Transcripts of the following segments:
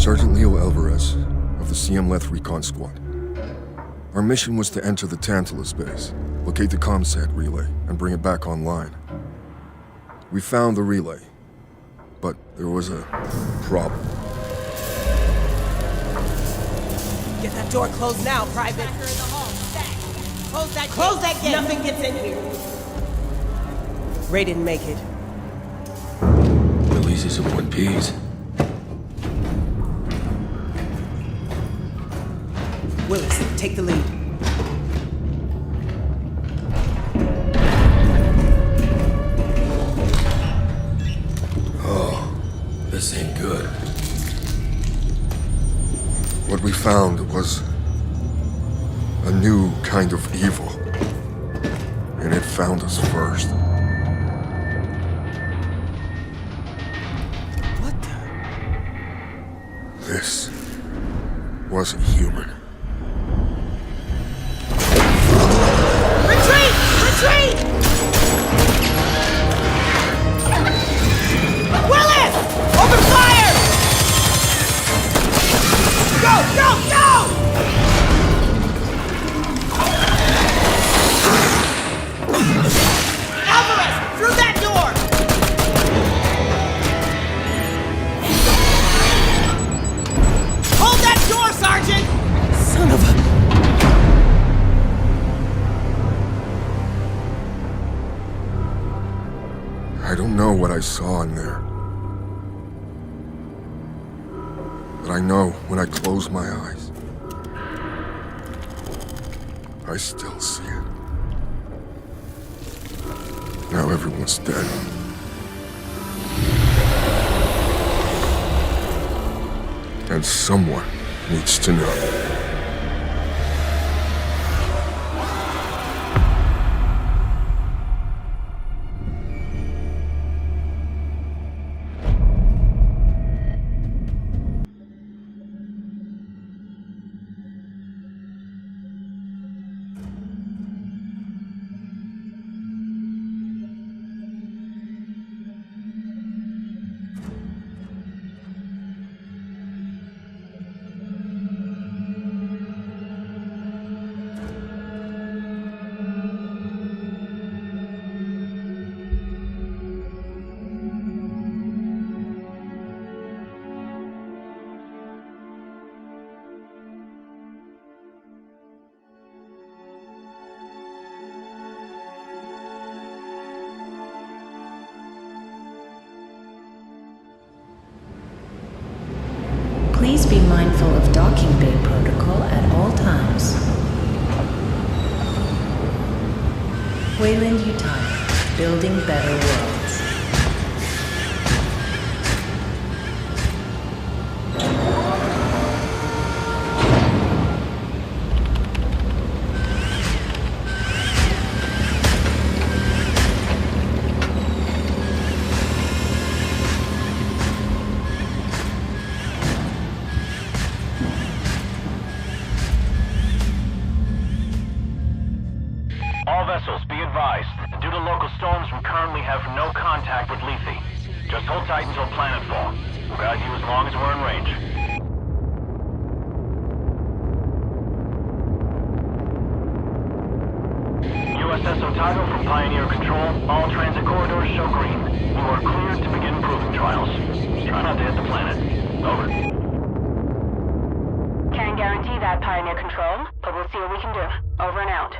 Sergeant Leo Alvarez of the CM Leth Recon Squad. Our mission was to enter the Tantalus base, locate the ComSat relay, and bring it back online. We found the relay, but there was a problem. Get that door closed now, Private. Close that gate. Nothing gets in here. Ray didn't make it. Releases of one piece. Willis, take the lead. Oh, this ain't good. What we found was a new kind of evil, and it found us first. What the? This wasn't human. Retreat! Retreat! Willis! Open fire! Go! Go! Go! Alvarez! Through that door! Hold that door, Sergeant! Son of a... I don't know what I saw in there. But I know when I close my eyes, I still see it. Now everyone's dead. And someone needs to know. Please be mindful of docking bay protocol at all times. Wayland Yutani, building better worlds. All vessels, be advised. Due to local storms, we currently have no contact with Lethe. Just hold tight until planetfall. We'll guide you as long as we're in range. USS Otago from Pioneer Control. All transit corridors show green. You are cleared to begin proving trials. Try not to hit the planet. Over. Can't guarantee that, Pioneer Control, but we'll see what we can do. Over and out.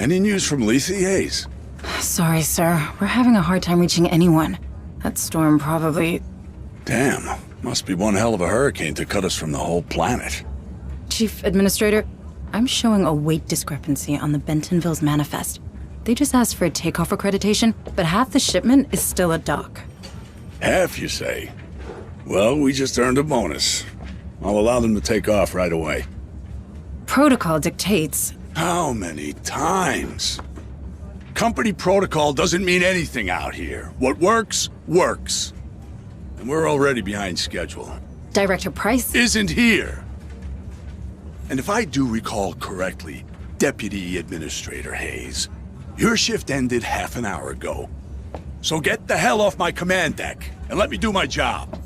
Any news from Lethe, Hayes? Sorry, sir. We're having a hard time reaching anyone. That storm probably... Damn, must be one hell of a hurricane to cut us from the whole planet. Chief Administrator, I'm showing a weight discrepancy on the Bentonville's manifest. They just asked for a takeoff accreditation, but half the shipment is still at dock. Half, you say? Well, we just earned a bonus. I'll allow them to take off right away. Protocol dictates... How many times? Company protocol doesn't mean anything out here. What works, works. And we're already behind schedule. Director Price... Isn't here. And if I do recall correctly, Deputy Administrator Hayes, your shift ended half an hour ago. So get the hell off my command deck and let me do my job.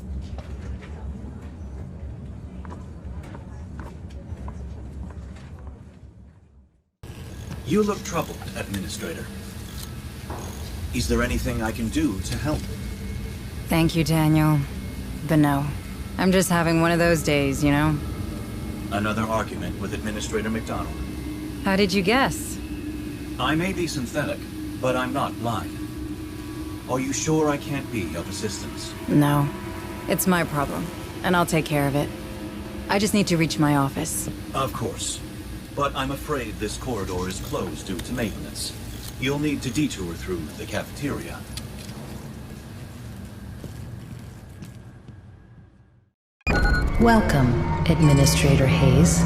You look troubled, Administrator. Is there anything I can do to help? Thank you, Daniel. But no. I'm just having one of those days, you know? Another argument with Administrator McDonald. How did you guess? I may be synthetic, but I'm not blind. Are you sure I can't be of assistance? No. It's my problem, and I'll take care of it. I just need to reach my office. Of course. But I'm afraid this corridor is closed due to maintenance. You'll need to detour through the cafeteria. Welcome, Administrator Hayes.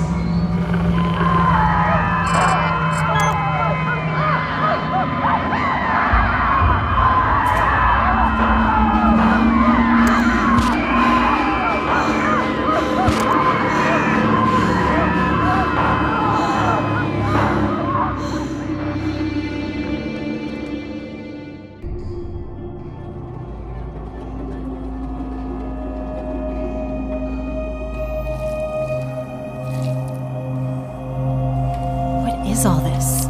All this?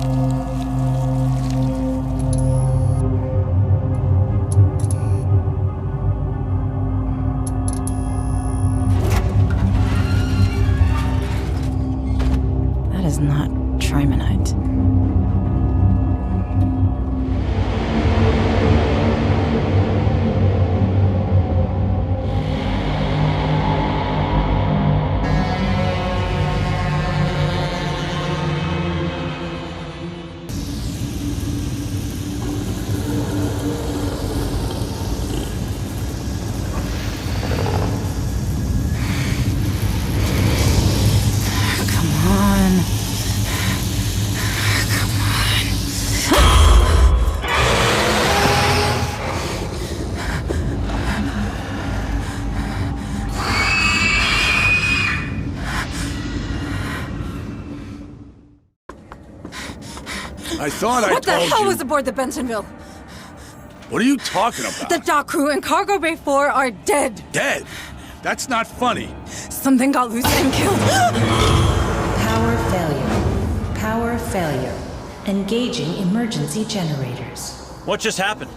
That is not trimonite. I thought I told you... What the hell was aboard the Bentonville? What are you talking about? The dock crew in Cargo Bay 4 are dead. Dead? That's not funny. Something got loose and killed. Power failure. Power failure. Engaging emergency generators. What just happened?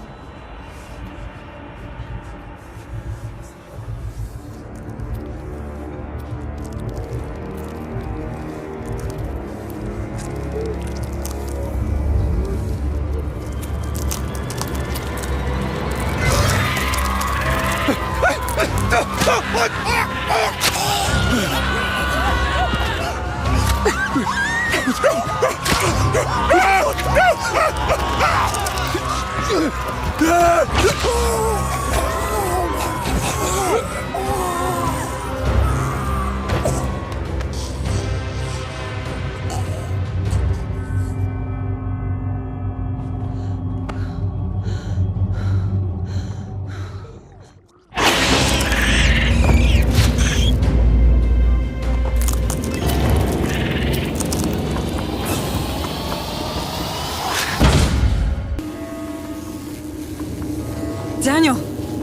Daniel,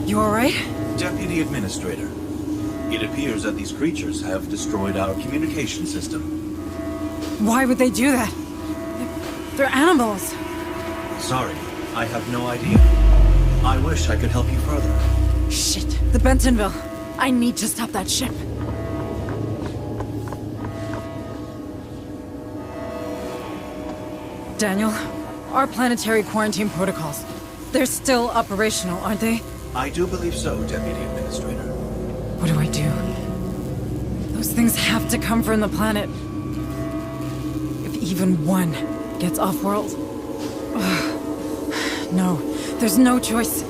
you alright? Deputy Administrator, it appears that these creatures have destroyed our communication system. Why would they do that? They're animals. Sorry, I have no idea. I wish I could help you further. Shit, the Bentonville. I need to stop that ship. Daniel, our planetary quarantine protocols. They're still operational, aren't they? I do believe so, Deputy Administrator. What do I do? Those things have to come from the planet. If even one gets off-world... No, there's no choice.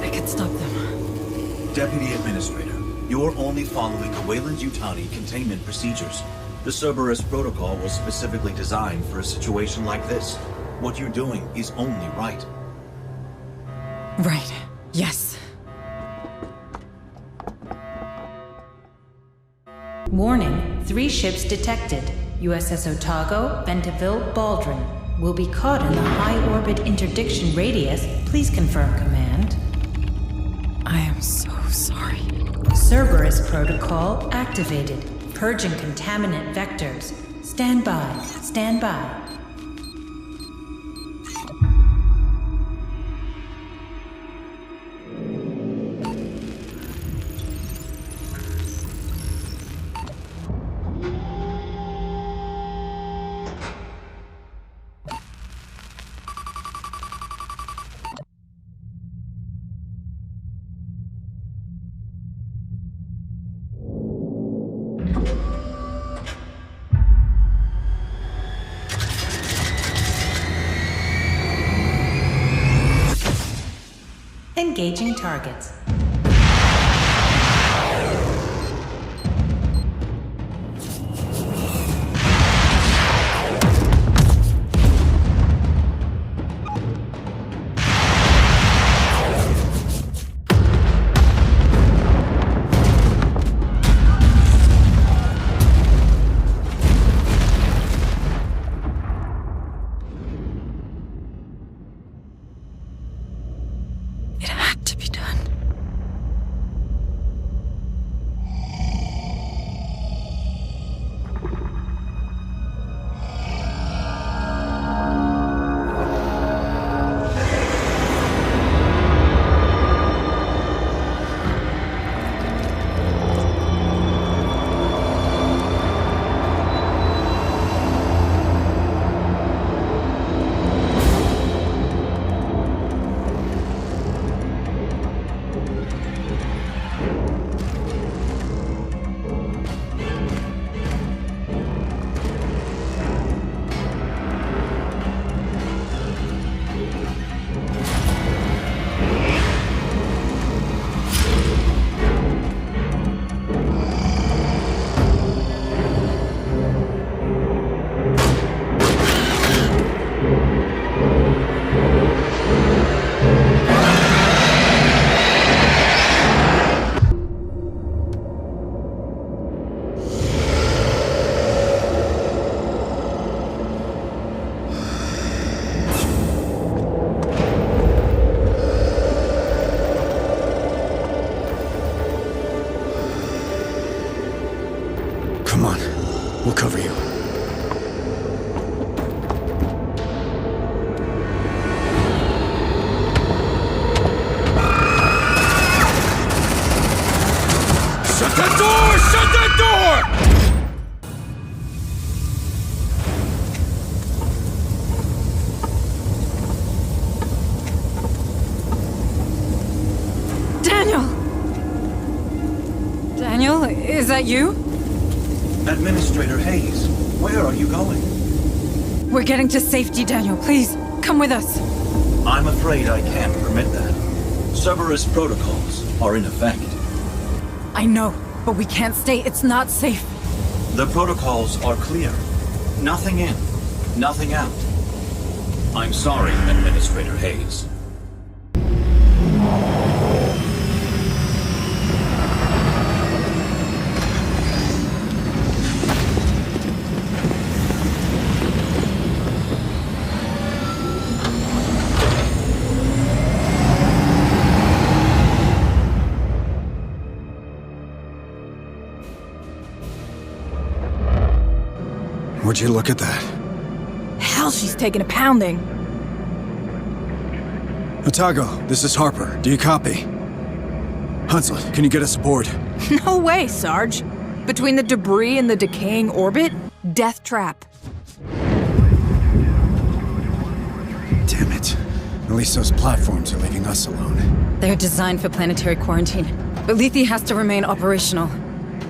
I can stop them. Deputy Administrator, you're only following the Weyland-Yutani containment procedures. The Cerberus protocol was specifically designed for a situation like this. What you're doing is only right. Right. Yes. Warning, 3 ships detected. USS Otago, Bentaville, Baldwin. Will be caught in the high-orbit interdiction radius. Please confirm, Command. I am so sorry. Cerberus protocol activated. Purging contaminant vectors. Stand by. Stand by. Engaging targets. It had to be done. Come on. We'll cover you. Shut that door! Shut that door! Daniel! Daniel, is that you? Administrator Hayes, where are you going? We're getting to safety, Daniel. Please, come with us. I'm afraid I can't permit that. Cerberus protocols are in effect. I know, but we can't stay. It's not safe. The protocols are clear. Nothing in, nothing out. I'm sorry, Administrator Hayes. Would you look at that? Hell, she's taking a pounding. Otago, this is Harper. Do you copy? Hudson, can you get us aboard? No way, Sarge. Between the debris and the decaying orbit, death trap. At least those platforms are leaving us alone. They're designed for planetary quarantine, but Lethe has to remain operational.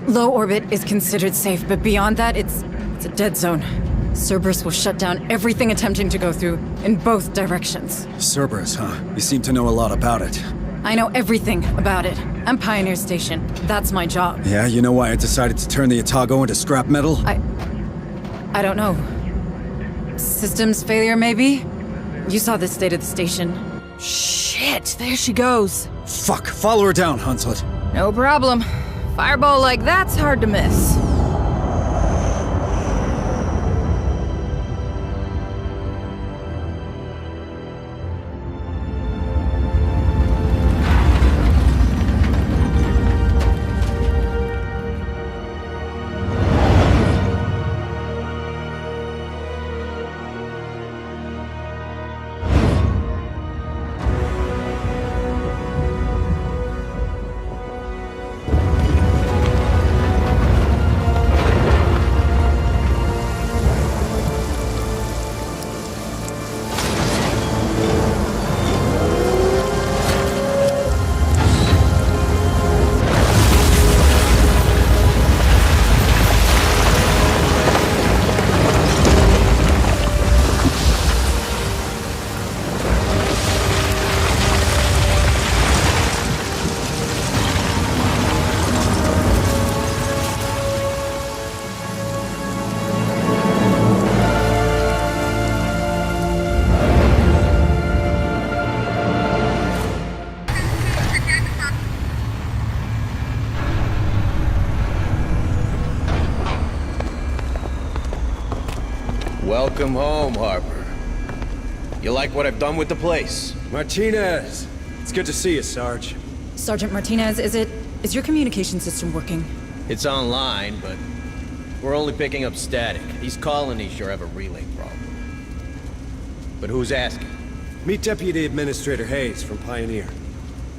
Low orbit is considered safe, but beyond that, it's a dead zone. Cerberus will shut down everything attempting to go through, in both directions. Cerberus, huh? You seem to know a lot about it. I know everything about it. I'm Pioneer Station. That's my job. Yeah, you know why I decided to turn the Otago into scrap metal? I don't know. Systems failure, maybe? You saw the state of the station. Shit, there she goes. Fuck, follow her down, Hunslet. No problem. Fireball like that's hard to miss. Welcome home, Harper. You like what I've done with the place? Martinez! It's good to see you, Sarge. Sergeant Martinez, is your communication system working? It's online, but we're only picking up static. These colonies sure have a relay problem. But who's asking? Meet Deputy Administrator Hayes from Pioneer.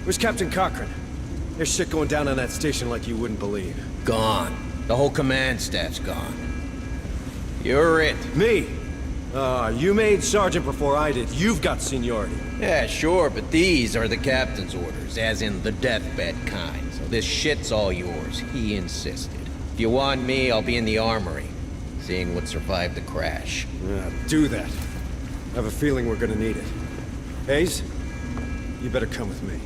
Where's Captain Cochran? There's shit going down on that station like you wouldn't believe. Gone. The whole command staff's gone. You're it. Me? You made Sergeant before I did. You've got seniority. Yeah, sure, but these are the captain's orders, as in the deathbed kind. So this shit's all yours. He insisted. If you want me, I'll be in the armory, seeing what survived the crash. Do that. I have a feeling we're gonna need it. Hayes, you better come with me.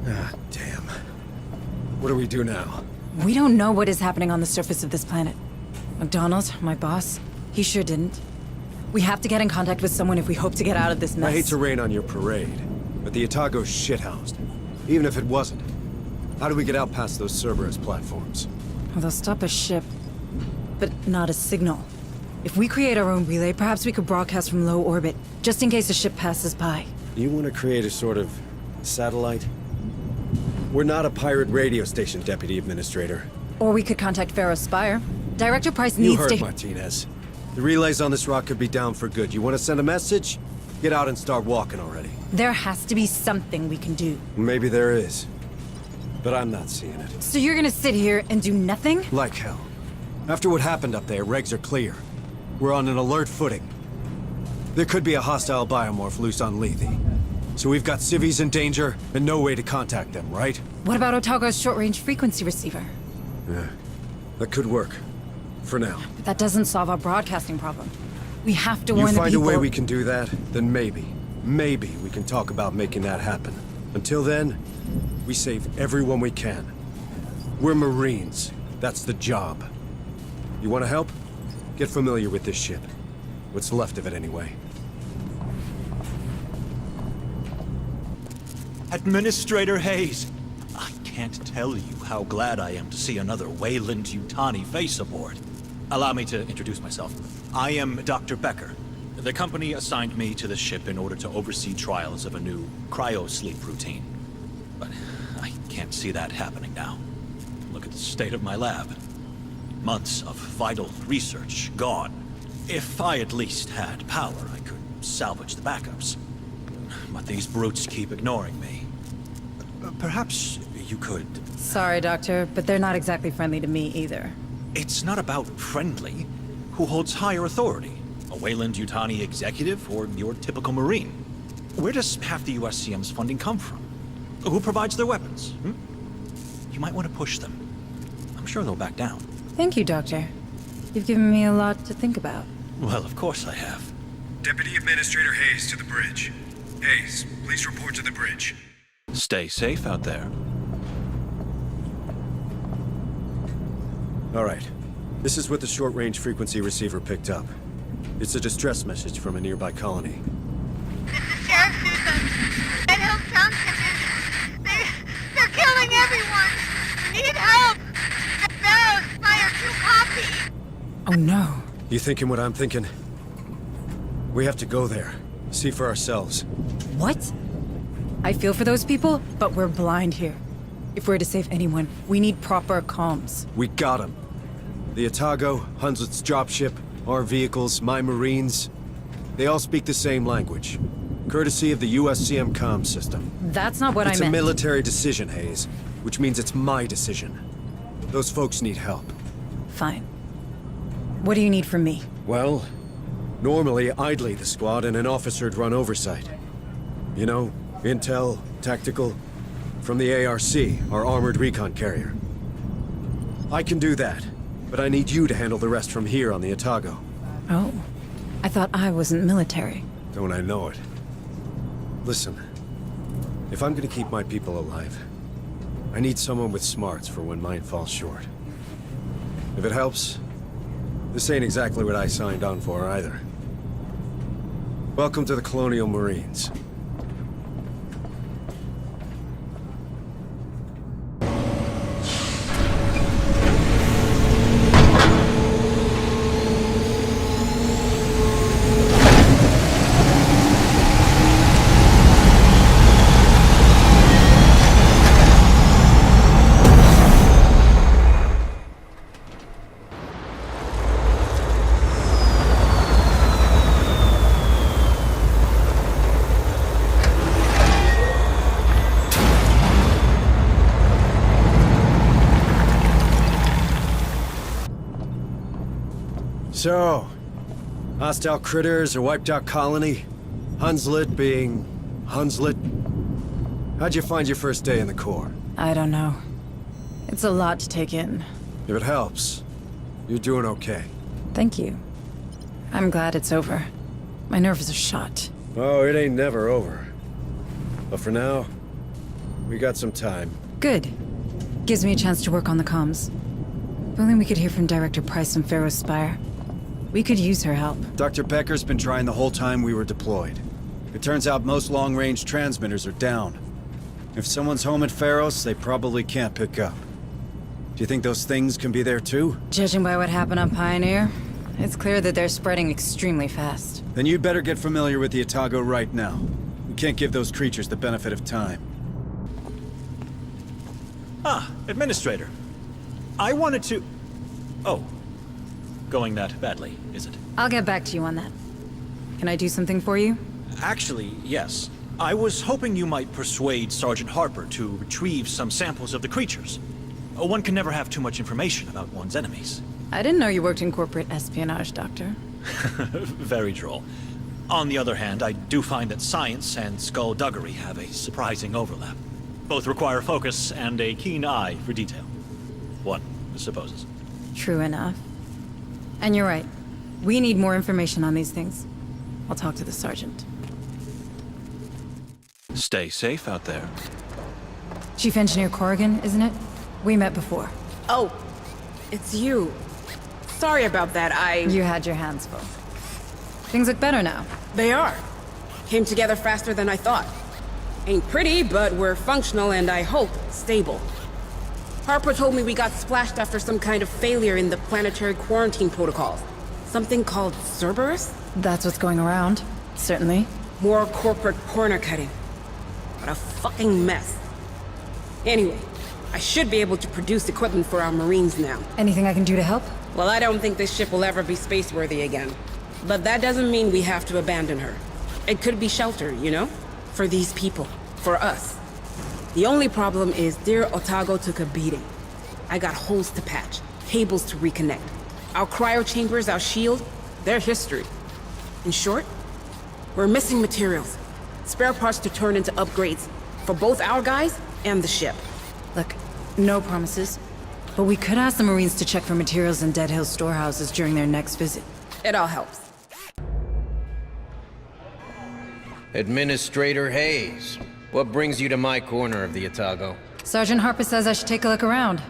Ah, damn. What do we do now? We don't know what is happening on the surface of this planet. McDonald, my boss, he sure didn't. We have to get in contact with someone if we hope to get out of this mess. I hate to rain on your parade, but the Otago's shithoused. Even if it wasn't, how do we get out past those Cerberus platforms? Well, they'll stop a ship, but not a signal. If we create our own relay, perhaps we could broadcast from low orbit, just in case a ship passes by. You want to create a sort of satellite? We're not a pirate radio station, Deputy Administrator. Or we could contact Pharaoh Spire. Director Price You needs heard to— Martinez. The relays on this rock could be down for good. You want to send a message? Get out and start walking already. There has to be something we can do. Maybe there is. But I'm not seeing it. So you're gonna sit here and do nothing? Like hell. After what happened up there, regs are clear. We're on an alert footing. There could be a hostile biomorph loose on Lethe. So we've got civvies in danger and no way to contact them, right? What about Otago's short-range frequency receiver? Yeah, that could work. For now. But that doesn't solve our broadcasting problem. We have to warn the You find people— a way we can do that, then maybe we can talk about making that happen. Until then, we save everyone we can. We're Marines. That's the job. You want to help? Get familiar with this ship. What's left of it, anyway. Administrator Hayes, I can't tell you how glad I am to see another Weyland-Yutani face aboard. Allow me to introduce myself. I am Dr. Becker. The company assigned me to the ship in order to oversee trials of a new cryo-sleep routine. But I can't see that happening now. Look at the state of my lab. Months of vital research gone. If I at least had power, I could salvage the backups. But these brutes keep ignoring me. Perhaps you could... Sorry, Doctor, but they're not exactly friendly to me either. It's not about friendly. Who holds higher authority? A Weyland-Yutani executive, or your typical Marine? Where does half the USCM's funding come from? Who provides their weapons? You might want to push them. I'm sure they'll back down. Thank you, Doctor. You've given me a lot to think about. Well, of course I have. Deputy Administrator Hayes to the bridge. Hayes, please report to the bridge. Stay safe out there. All right. This is what the short-range frequency receiver picked up. It's a distress message from a nearby colony. This is Sheriff Susan. Red Hill Junction. They're killing everyone. We need help. The Barrows fire 2 copy. Oh no. You thinking what I'm thinking? We have to go there. See for ourselves. What? I feel for those people, but we're blind here. If we're to save anyone, we need proper comms. We got them. The Otago, Hunslet's dropship, our vehicles, my Marines. They all speak the same language. Courtesy of the USCM comm system. That's not what I meant. It's a military decision, Hayes. Which means it's my decision. Those folks need help. Fine. What do you need from me? Well, normally I'd lead the squad and an officer'd run oversight. You know, intel, tactical, from the ARC, our armored recon carrier. I can do that, but I need you to handle the rest from here on the Otago. Oh. I thought I wasn't military. Don't I know it? Listen, if I'm gonna keep my people alive, I need someone with smarts for when mine falls short. If it helps, this ain't exactly what I signed on for either. Welcome to the Colonial Marines. So, hostile critters, a wiped out colony, Hunslet being Hunslet. How'd you find your first day in the Corps? I don't know. It's a lot to take in. If it helps, you're doing okay. Thank you. I'm glad it's over. My nerves are shot. Oh, it ain't never over. But for now, we got some time. Good. Gives me a chance to work on the comms. If only we could hear from Director Price on Pharaoh's Spire. We could use her help. Dr. Becker's been trying the whole time we were deployed. It turns out most long-range transmitters are down. If someone's home at Pharaoh's, they probably can't pick up. Do you think those things can be there too? Judging by what happened on Pioneer, it's clear that they're spreading extremely fast. Then you'd better get familiar with the Otago right now. We can't give those creatures the benefit of time. Ah, Administrator. I wanted to... Oh. Going that badly, is it? I'll get back to you on that. Can I do something for you? Actually, yes. I was hoping you might persuade Sergeant Harper to retrieve some samples of the creatures. One can never have too much information about one's enemies. I didn't know you worked in corporate espionage, Doctor. Very droll. On the other hand, I do find that science and skullduggery have a surprising overlap. Both require focus and a keen eye for detail. One supposes. True enough. And you're right. We need more information on these things. I'll talk to the sergeant. Stay safe out there. Chief Engineer Corrigan, isn't it? We met before. Oh, it's you. Sorry about that, You had your hands full. Things look better now. They are. Came together faster than I thought. Ain't pretty, but we're functional and I hope stable. Harper told me we got splashed after some kind of failure in the planetary quarantine protocols. Something called Cerberus? That's what's going around. Certainly. More corporate corner cutting. What a fucking mess. Anyway, I should be able to produce equipment for our Marines now. Anything I can do to help? Well, I don't think this ship will ever be space-worthy again. But that doesn't mean we have to abandon her. It could be shelter, you know? For these people. For us. The only problem is dear Otago took a beating. I got holes to patch, cables to reconnect. Our cryo chambers, our shield, they're history. In short, we're missing materials. Spare parts to turn into upgrades for both our guys and the ship. Look, no promises. But we could ask the Marines to check for materials in Dead Hill storehouses during their next visit. It all helps. Administrator Hayes, what brings you to my corner of the Otago? Sergeant Harper says I should take a look around.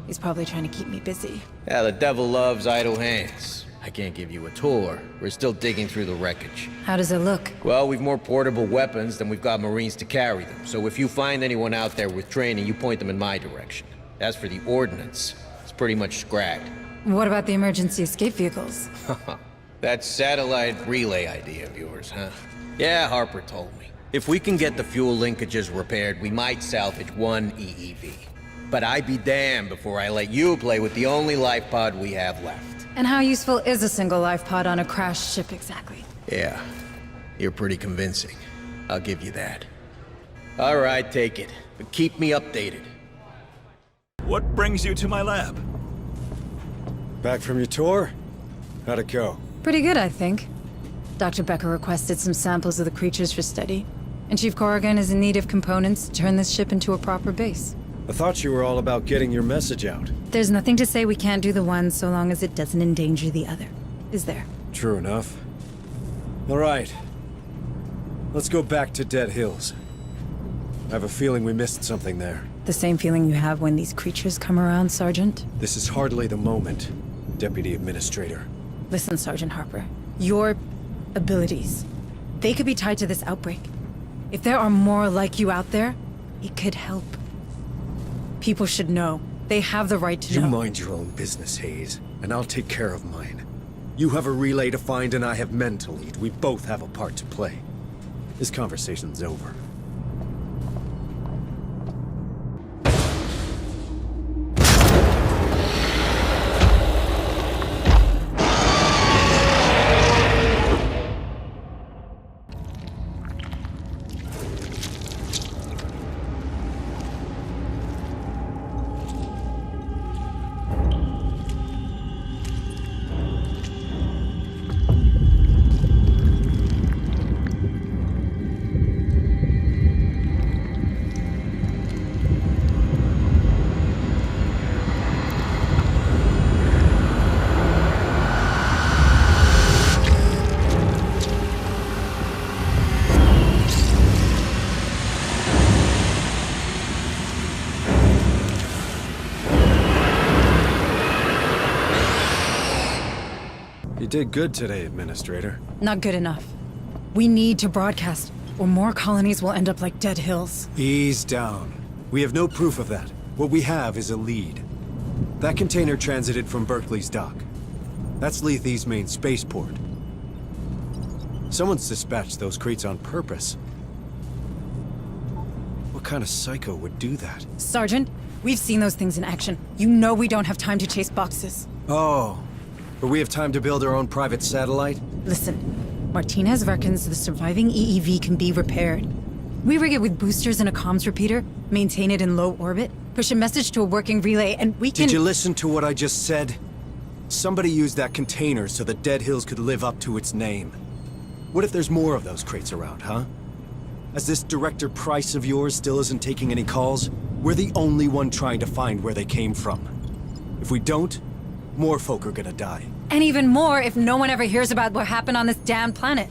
He's probably trying to keep me busy. Yeah, the devil loves idle hands. I can't give you a tour. We're still digging through the wreckage. How does it look? Well, we've more portable weapons than we've got Marines to carry them. So if you find anyone out there with training, you point them in my direction. As for the ordnance, it's pretty much scragged. What about the emergency escape vehicles? That satellite relay idea of yours, huh? Yeah, Harper told me. If we can get the fuel linkages repaired, we might salvage one EEV. But I'd be damned before I let you play with the only life pod we have left. And how useful is a single life pod on a crashed ship exactly? Yeah, you're pretty convincing. I'll give you that. All right, take it. But keep me updated. What brings you to my lab? Back from your tour? How'd it go? Pretty good, I think. Dr. Becker requested some samples of the creatures for study, and Chief Corrigan is in need of components to turn this ship into a proper base. I thought you were all about getting your message out. There's nothing to say we can't do the one so long as it doesn't endanger the other, is there? True enough. All right. Let's go back to Dead Hills. I have a feeling we missed something there. The same feeling you have when these creatures come around, Sergeant? This is hardly the moment, Deputy Administrator. Listen, Sergeant Harper. Your abilities, they could be tied to this outbreak. If there are more like you out there, it could help. People should know. They have the right to know. You mind your own business, Hayes, and I'll take care of mine. You have a relay to find and I have men to lead. We both have a part to play. This conversation's over. You did good today, Administrator. Not good enough. We need to broadcast, or more colonies will end up like Dead Hills. Ease down. We have no proof of that. What we have is a lead. That container transited from Berkeley's dock. That's Lethe's main spaceport. Someone's dispatched those crates on purpose. What kind of psycho would do that? Sergeant, we've seen those things in action. You know we don't have time to chase boxes. Oh, but we have time to build our own private satellite? Listen, Martinez reckons the surviving EEV can be repaired. We rig it with boosters and a comms repeater, maintain it in low orbit, push a message to a working relay, and we can— Did you listen to what I just said? Somebody used that container so that Dead Hills could live up to its name. What if there's more of those crates around, huh? As this Director Price of yours still isn't taking any calls, we're the only one trying to find where they came from. If we don't, more folk are gonna die. And even more if no one ever hears about what happened on this damn planet.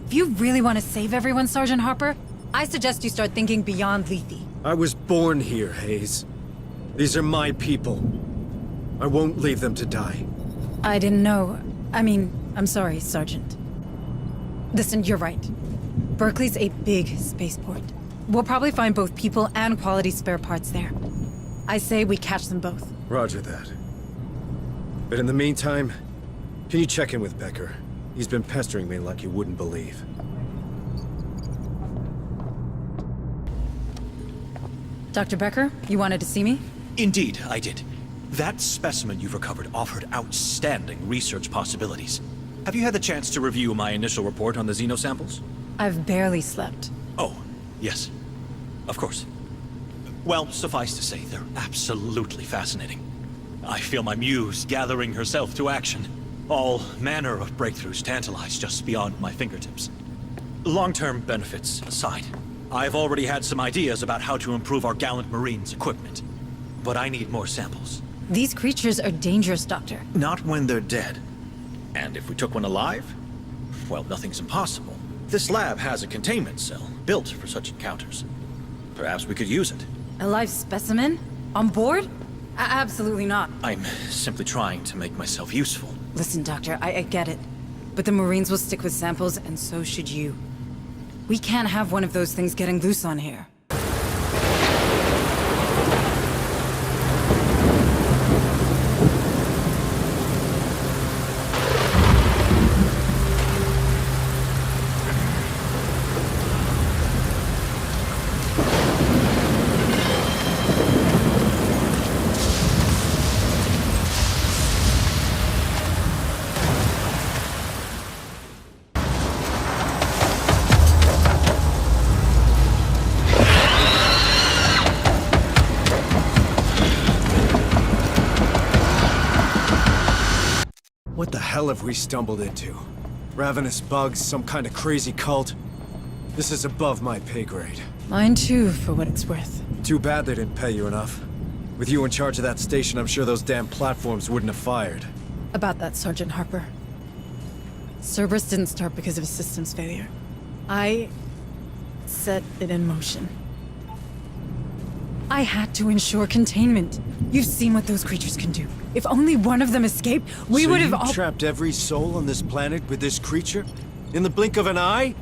If you really want to save everyone, Sergeant Harper, I suggest you start thinking beyond Lethe. I was born here, Hayes. These are my people. I won't leave them to die. I didn't know. I mean, I'm sorry, Sergeant. Listen, you're right. Berkeley's a big spaceport. We'll probably find both people and quality spare parts there. I say we catch them both. Roger that. But in the meantime, can you check in with Becker? He's been pestering me like you wouldn't believe. Dr. Becker, you wanted to see me? Indeed, I did. That specimen you've recovered offered outstanding research possibilities. Have you had the chance to review my initial report on the xenosamples? I've barely slept. Oh, yes. Of course. Well, suffice to say, they're absolutely fascinating. I feel my muse gathering herself to action. All manner of breakthroughs tantalize just beyond my fingertips. Long-term benefits aside, I've already had some ideas about how to improve our gallant Marines' equipment. But I need more samples. These creatures are dangerous, Doctor. Not when they're dead. And if we took one alive? Well, nothing's impossible. This lab has a containment cell built for such encounters. Perhaps we could use it. A live specimen? On board? Absolutely not. I'm simply trying to make myself useful. Listen, Doctor, I get it. But the Marines will stick with samples, and so should you. We can't have one of those things getting loose on here. What the hell have we stumbled into? Ravenous bugs, some kind of crazy cult? This is above my pay grade. Mine too, for what it's worth. Too bad they didn't pay you enough. With you in charge of that station, I'm sure those damn platforms wouldn't have fired. About that, Sergeant Harper. Cerberus didn't start because of a systems failure. I set it in motion. I had to ensure containment. You've seen what those creatures can do. If only one of them escaped, we would have all— trapped every soul on this planet with this creature? In the blink of an eye?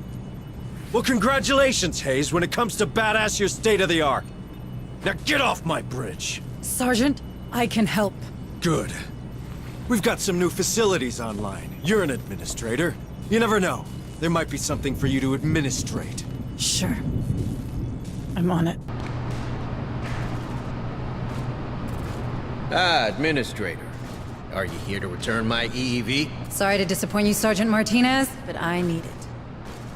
Well, congratulations, Hayes. When it comes to badass, you're state-of-the-art. Now get off my bridge. Sergeant, I can help. Good. We've got some new facilities online. You're an administrator. You never know. There might be something for you to administrate. Sure. I'm on it. Ah, Administrator. Are you here to return my EEV? Sorry to disappoint you, Sergeant Martinez, but I need it.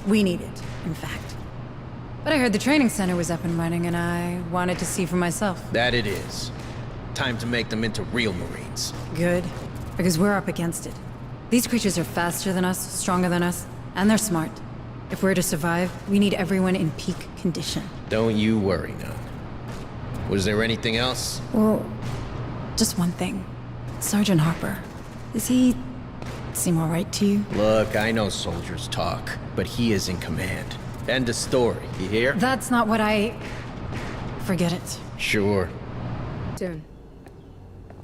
We need it, in fact. But I heard the training center was up and running, and I wanted to see for myself. That it is. Time to make them into real Marines. Good, because we're up against it. These creatures are faster than us, stronger than us, and they're smart. If we're to survive, we need everyone in peak condition. Don't you worry, Nun. Was there anything else? Well, just one thing. Sergeant Harper, does he seem all right to you? Look, I know soldiers talk, but he is in command. End of story, you hear? That's not what I... Forget it. Sure. Soon.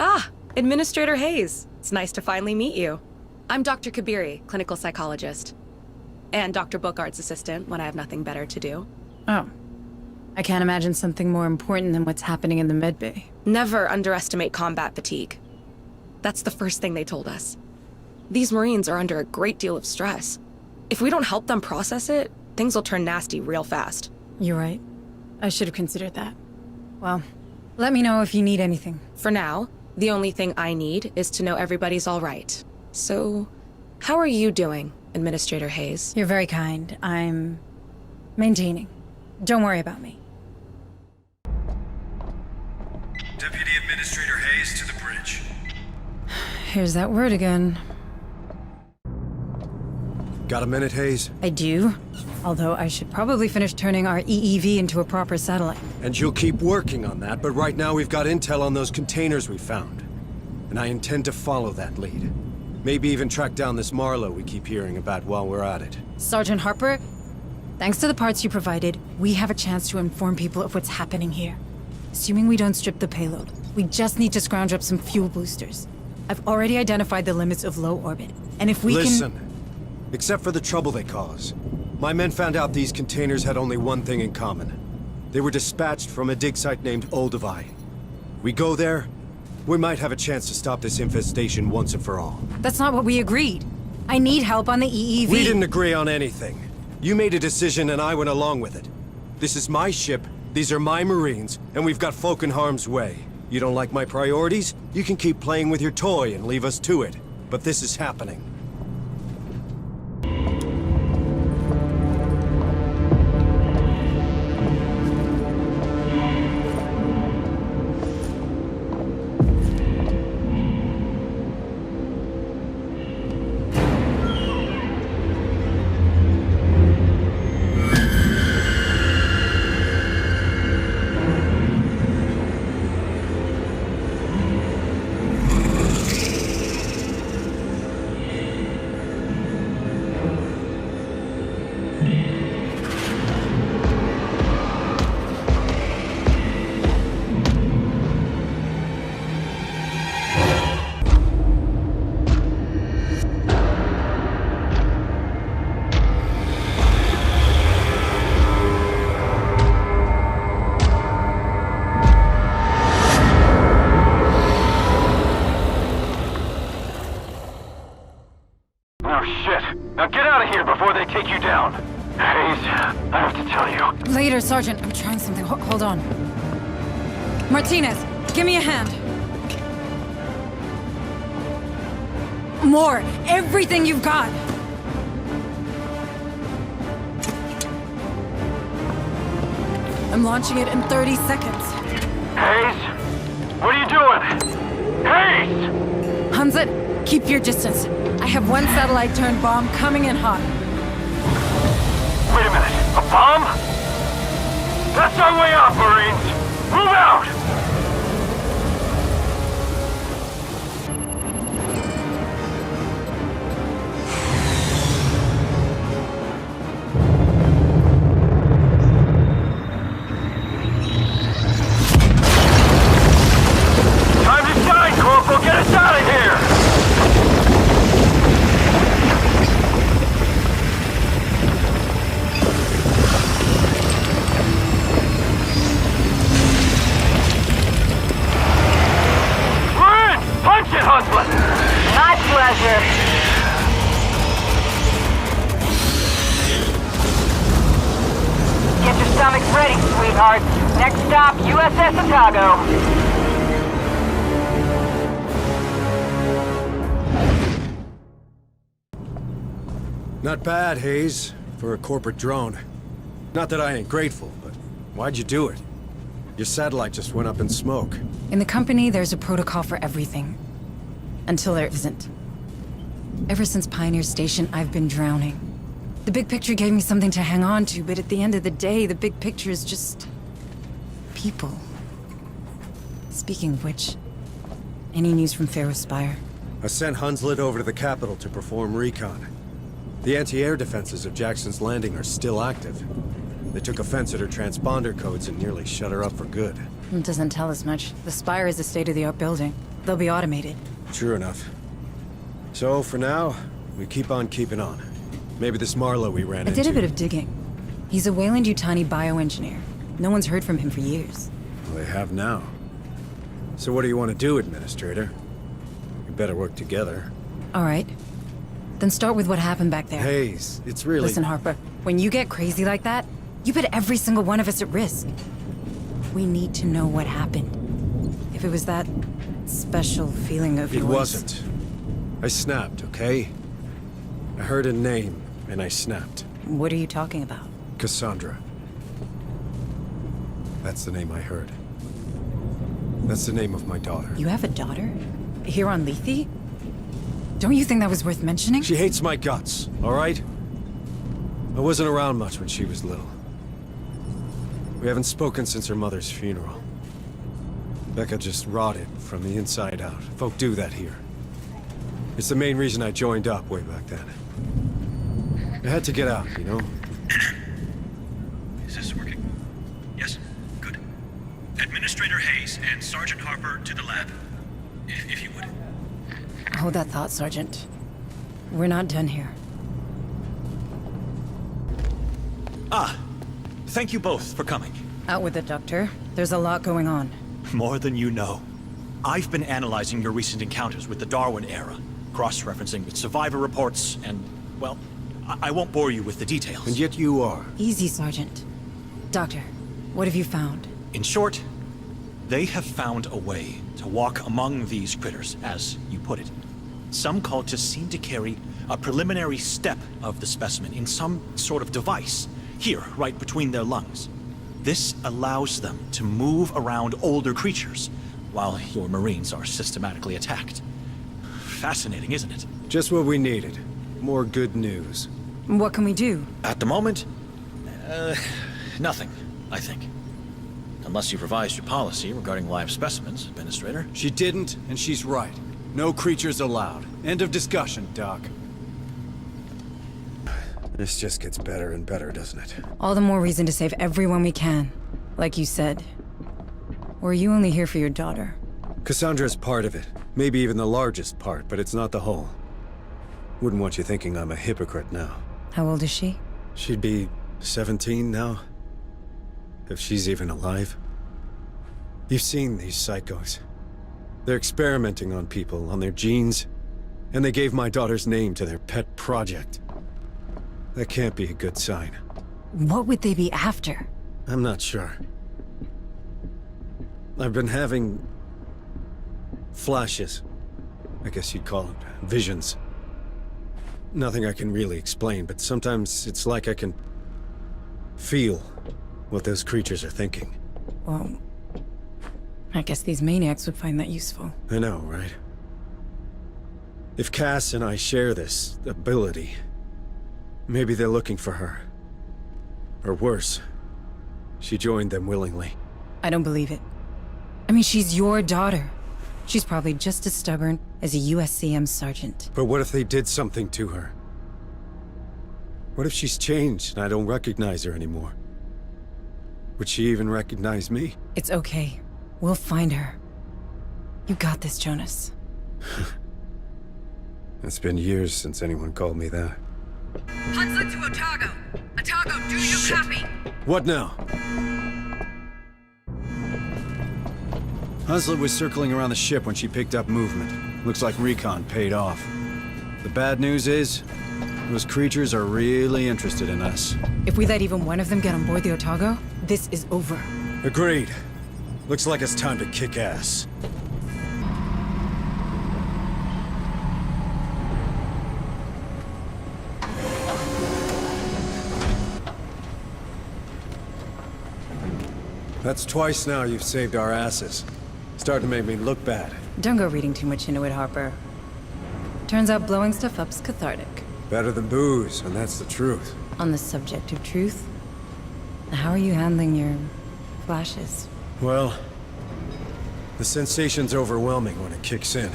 Ah, Administrator Hayes. It's nice to finally meet you. I'm Dr. Kabiri, clinical psychologist. And Dr. Bookard's assistant when I have nothing better to do. Oh. I can't imagine something more important than what's happening in the medbay. Never underestimate combat fatigue. That's the first thing they told us. These Marines are under a great deal of stress. If we don't help them process it, things will turn nasty real fast. You're right. I should have considered that. Well, let me know if you need anything. For now, the only thing I need is to know everybody's all right. So, how are you doing, Administrator Hayes? You're very kind. I'm maintaining. Don't worry about me. Deputy Administrator Hayes to the bridge. Here's that word again. Got a minute, Hayes? I do. Although I should probably finish turning our EEV into a proper satellite. And you'll keep working on that, but right now we've got intel on those containers we found. And I intend to follow that lead. Maybe even track down this Marlowe we keep hearing about while we're at it. Sergeant Harper, thanks to the parts you provided, we have a chance to inform people of what's happening here. Assuming we don't strip the payload, we just need to scrounge up some fuel boosters. I've already identified the limits of low orbit, and if we Listen, except for the trouble they cause, my men found out these containers had only one thing in common. They were dispatched from a dig site named Olduvai. We go there, we might have a chance to stop this infestation once and for all. That's not what we agreed. I need help on the EEV. We didn't agree on anything. You made a decision and I went along with it. This is my ship, these are my Marines, and we've got folk in harm's way. You don't like my priorities? You can keep playing with your toy and leave us to it. But this is happening. Oh shit! Now get out of here before they take you down! Hayes, I have to tell you. Later, Sergeant. I'm trying something. Hold on. Martinez, give me a hand. More! Everything you've got! I'm launching it in 30 seconds. Hayes? What are you doing? Hayes! Hunzit, keep your distance. I have one satellite-turned bomb coming in hot. Wait a minute, a bomb? That's our way out, Marines! Move out! Time to shine, Corporal! Get us out of here! Punch it, Huntsman! My pleasure. Get your stomachs ready, sweethearts. Next stop, USS Otago. Not bad, Hayes, for a corporate drone. Not that I ain't grateful, but why'd you do it? Your satellite just went up in smoke. In the company, there's a protocol for everything. Until there isn't. Ever since Pioneer Station, I've been drowning. The big picture gave me something to hang on to, but at the end of the day, the big picture is just... people. Speaking of which, any news from Pharaoh Spire? I sent Hunslet over to the capital to perform recon. The anti-air defenses of Jackson's Landing are still active. They took offense at her transponder codes and nearly shut her up for good. It doesn't tell us much. The Spire is a state-of-the-art building. They'll be automated. True enough. So, for now, we keep on keeping on. Maybe this Marlowe we ran into... I did a bit of digging. He's a Weyland-Yutani bioengineer. No one's heard from him for years. Well, they have now. So what do you want to do, Administrator? We better work together. All right. Then start with what happened back there. Hayes, it's really... Listen, Harper. When you get crazy like that, you put every single one of us at risk. We need to know what happened. If it was that special feeling of yours... It wasn't. I snapped, okay? I heard a name, and I snapped. What are you talking about? Cassandra. That's the name I heard. That's the name of my daughter. You have a daughter? Here on Lethe? Don't you think that was worth mentioning? She hates my guts, all right? I wasn't around much when she was little. We haven't spoken since her mother's funeral. Becca just rotted from the inside out. Folk do that here. It's the main reason I joined up way back then. I had to get out, you know? Is this working? Yes, good. Administrator Hayes and Sergeant Harper to the lab, if you would. Hold that thought, Sergeant. We're not done here. Thank you both for coming. Out with it, Doctor. There's a lot going on. More than you know. I've been analyzing your recent encounters with the Darwin era, cross-referencing with survivor reports, and, well, I won't bore you with the details. And yet you are. Easy, Sergeant. Doctor, what have you found? In short, they have found a way to walk among these critters, as you put it. Some cultists seem to carry a preliminary step of the specimen in some sort of device, here, right between their lungs. This allows them to move around older creatures, while your Marines are systematically attacked. Fascinating, isn't it? Just what we needed. More good news. What can we do? At the moment, nothing, I think. Unless you've revised your policy regarding live specimens, Administrator. She didn't, and she's right. No creatures allowed. End of discussion, Doc. This just gets better and better, doesn't it? All the more reason to save everyone we can. Like you said. Or are you only here for your daughter? Cassandra's part of it. Maybe even the largest part, but it's not the whole. Wouldn't want you thinking I'm a hypocrite now. How old is she? She'd be 17 now. If she's even alive. You've seen these psychos. They're experimenting on people, on their genes. And they gave my daughter's name to their pet project. That can't be a good sign. What would they be after? I'm not sure. I've been having flashes. I guess you'd call it visions. Nothing I can really explain, but sometimes it's like I can feel what those creatures are thinking. Well, I guess these maniacs would find that useful. I know, right? If Cass and I share this ability, maybe they're looking for her. Or worse, she joined them willingly. I don't believe it. I mean, she's your daughter. She's probably just as stubborn as a USCM sergeant. But what if they did something to her? What if she's changed and I don't recognize her anymore? Would she even recognize me? It's okay. We'll find her. You got this, Jonas. It's been years since anyone called me that. Hunslet to Otago. Otago, do you copy? What now? Hunslet was circling around the ship when she picked up movement. Looks like recon paid off. The bad news is, those creatures are really interested in us. If we let even one of them get on board the Otago, this is over. Agreed. Looks like it's time to kick ass. That's twice now you've saved our asses. Starting to make me look bad. Don't go reading too much into it, Harper. Turns out blowing stuff up's cathartic. Better than booze, and that's the truth. On the subject of truth, how are you handling your flashes? Well, the sensation's overwhelming when it kicks in,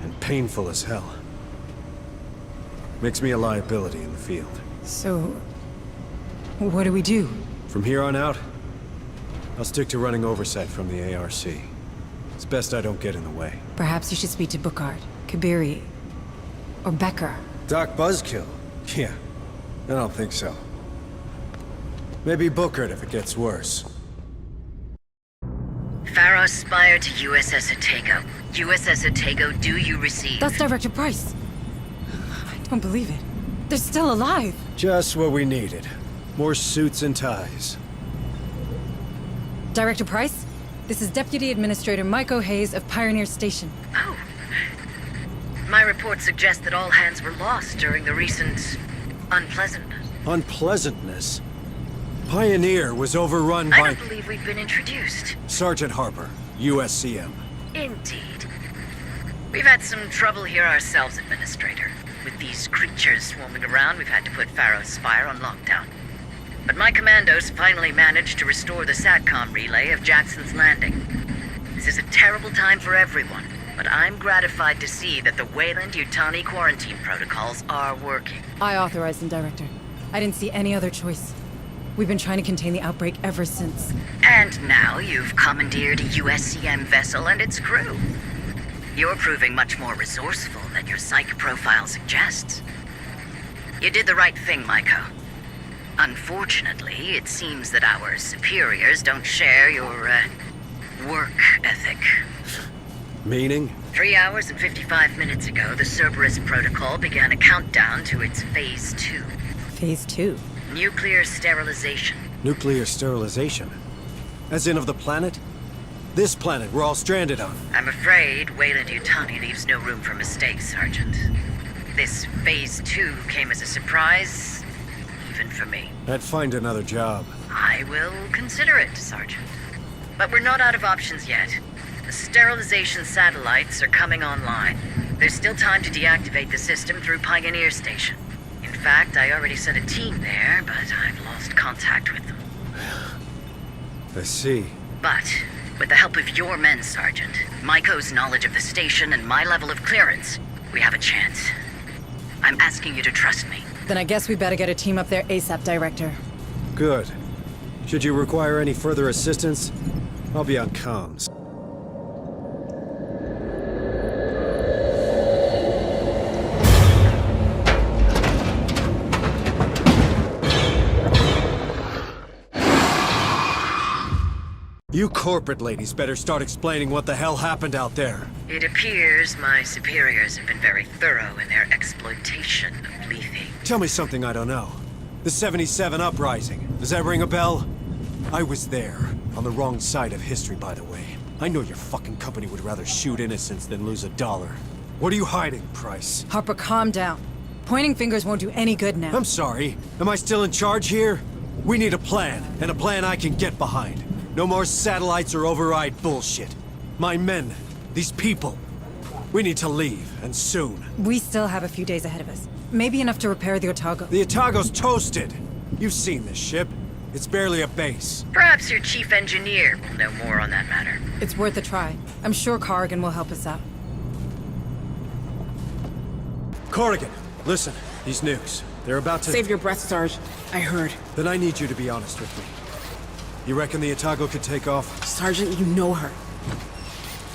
and painful as hell. Makes me a liability in the field. So, what do we do? From here on out, I'll stick to running oversight from the ARC. It's best I don't get in the way. Perhaps you should speak to Bookard, Kabiri, or Becker. Doc Buzzkill? Yeah, I don't think so. Maybe Bookard if it gets worse. Pharaoh Spire to USS Otago. USS Otago, do you receive? That's Director Price. I don't believe it. They're still alive. Just what we needed. More suits and ties. Director Price, this is Deputy Administrator Myko Hayes of Pioneer Station. Oh. My report suggests that all hands were lost during the recent unpleasantness. Unpleasantness? Pioneer was overrun I by... don't believe we've been introduced. Sergeant Harper, USCM. Indeed. We've had some trouble here ourselves, Administrator. With these creatures swarming around, we've had to put Pharaoh Spire on lockdown. But my commandos finally managed to restore the SATCOM relay of Jackson's Landing. This is a terrible time for everyone, but I'm gratified to see that the Weyland-Yutani quarantine protocols are working. I authorized them, Director. I didn't see any other choice. We've been trying to contain the outbreak ever since. And now you've commandeered a USCM vessel and its crew. You're proving much more resourceful than your psych profile suggests. You did the right thing, Myko. Unfortunately, it seems that our superiors don't share your, work ethic. Meaning? 3 hours and 55 minutes ago, the Cerberus Protocol began a countdown to its Phase 2. Phase 2? Nuclear sterilization. Nuclear sterilization? As in of the planet? This planet we're all stranded on. I'm afraid Weyland-Yutani leaves no room for mistakes, Sergeant. This Phase 2 came as a surprise, even for me. I'd find another job. I will consider it, Sergeant. But we're not out of options yet. The sterilization satellites are coming online. There's still time to deactivate the system through Pioneer Station. In fact, I already sent a team there, but I've lost contact with them. I see. But, with the help of your men, Sergeant, Myko's knowledge of the station and my level of clearance, we have a chance. I'm asking you to trust me. Then I guess we better get a team up there ASAP, Director. Good. Should you require any further assistance, I'll be on comms. You corporate ladies better start explaining what the hell happened out there. It appears my superiors have been very thorough in their exploitation of Lethe. Tell me something I don't know. The 77 Uprising. Does that ring a bell? I was there. On the wrong side of history, by the way. I know your fucking company would rather shoot innocents than lose $1. What are you hiding, Price? Harper, calm down. Pointing fingers won't do any good now. I'm sorry. Am I still in charge here? We need a plan, and a plan I can get behind. No more satellites or override bullshit. My men, these people, we need to leave, and soon. We still have a few days ahead of us. Maybe enough to repair the Otago. The Otago's toasted. You've seen this ship. It's barely a base. Perhaps your chief engineer will know more on that matter. It's worth a try. I'm sure Corrigan will help us out. Corrigan, listen. These nukes, they're about to... Save your breath, Sarge. I heard. Then I need you to be honest with me. You reckon the Otago could take off? Sergeant, you know her.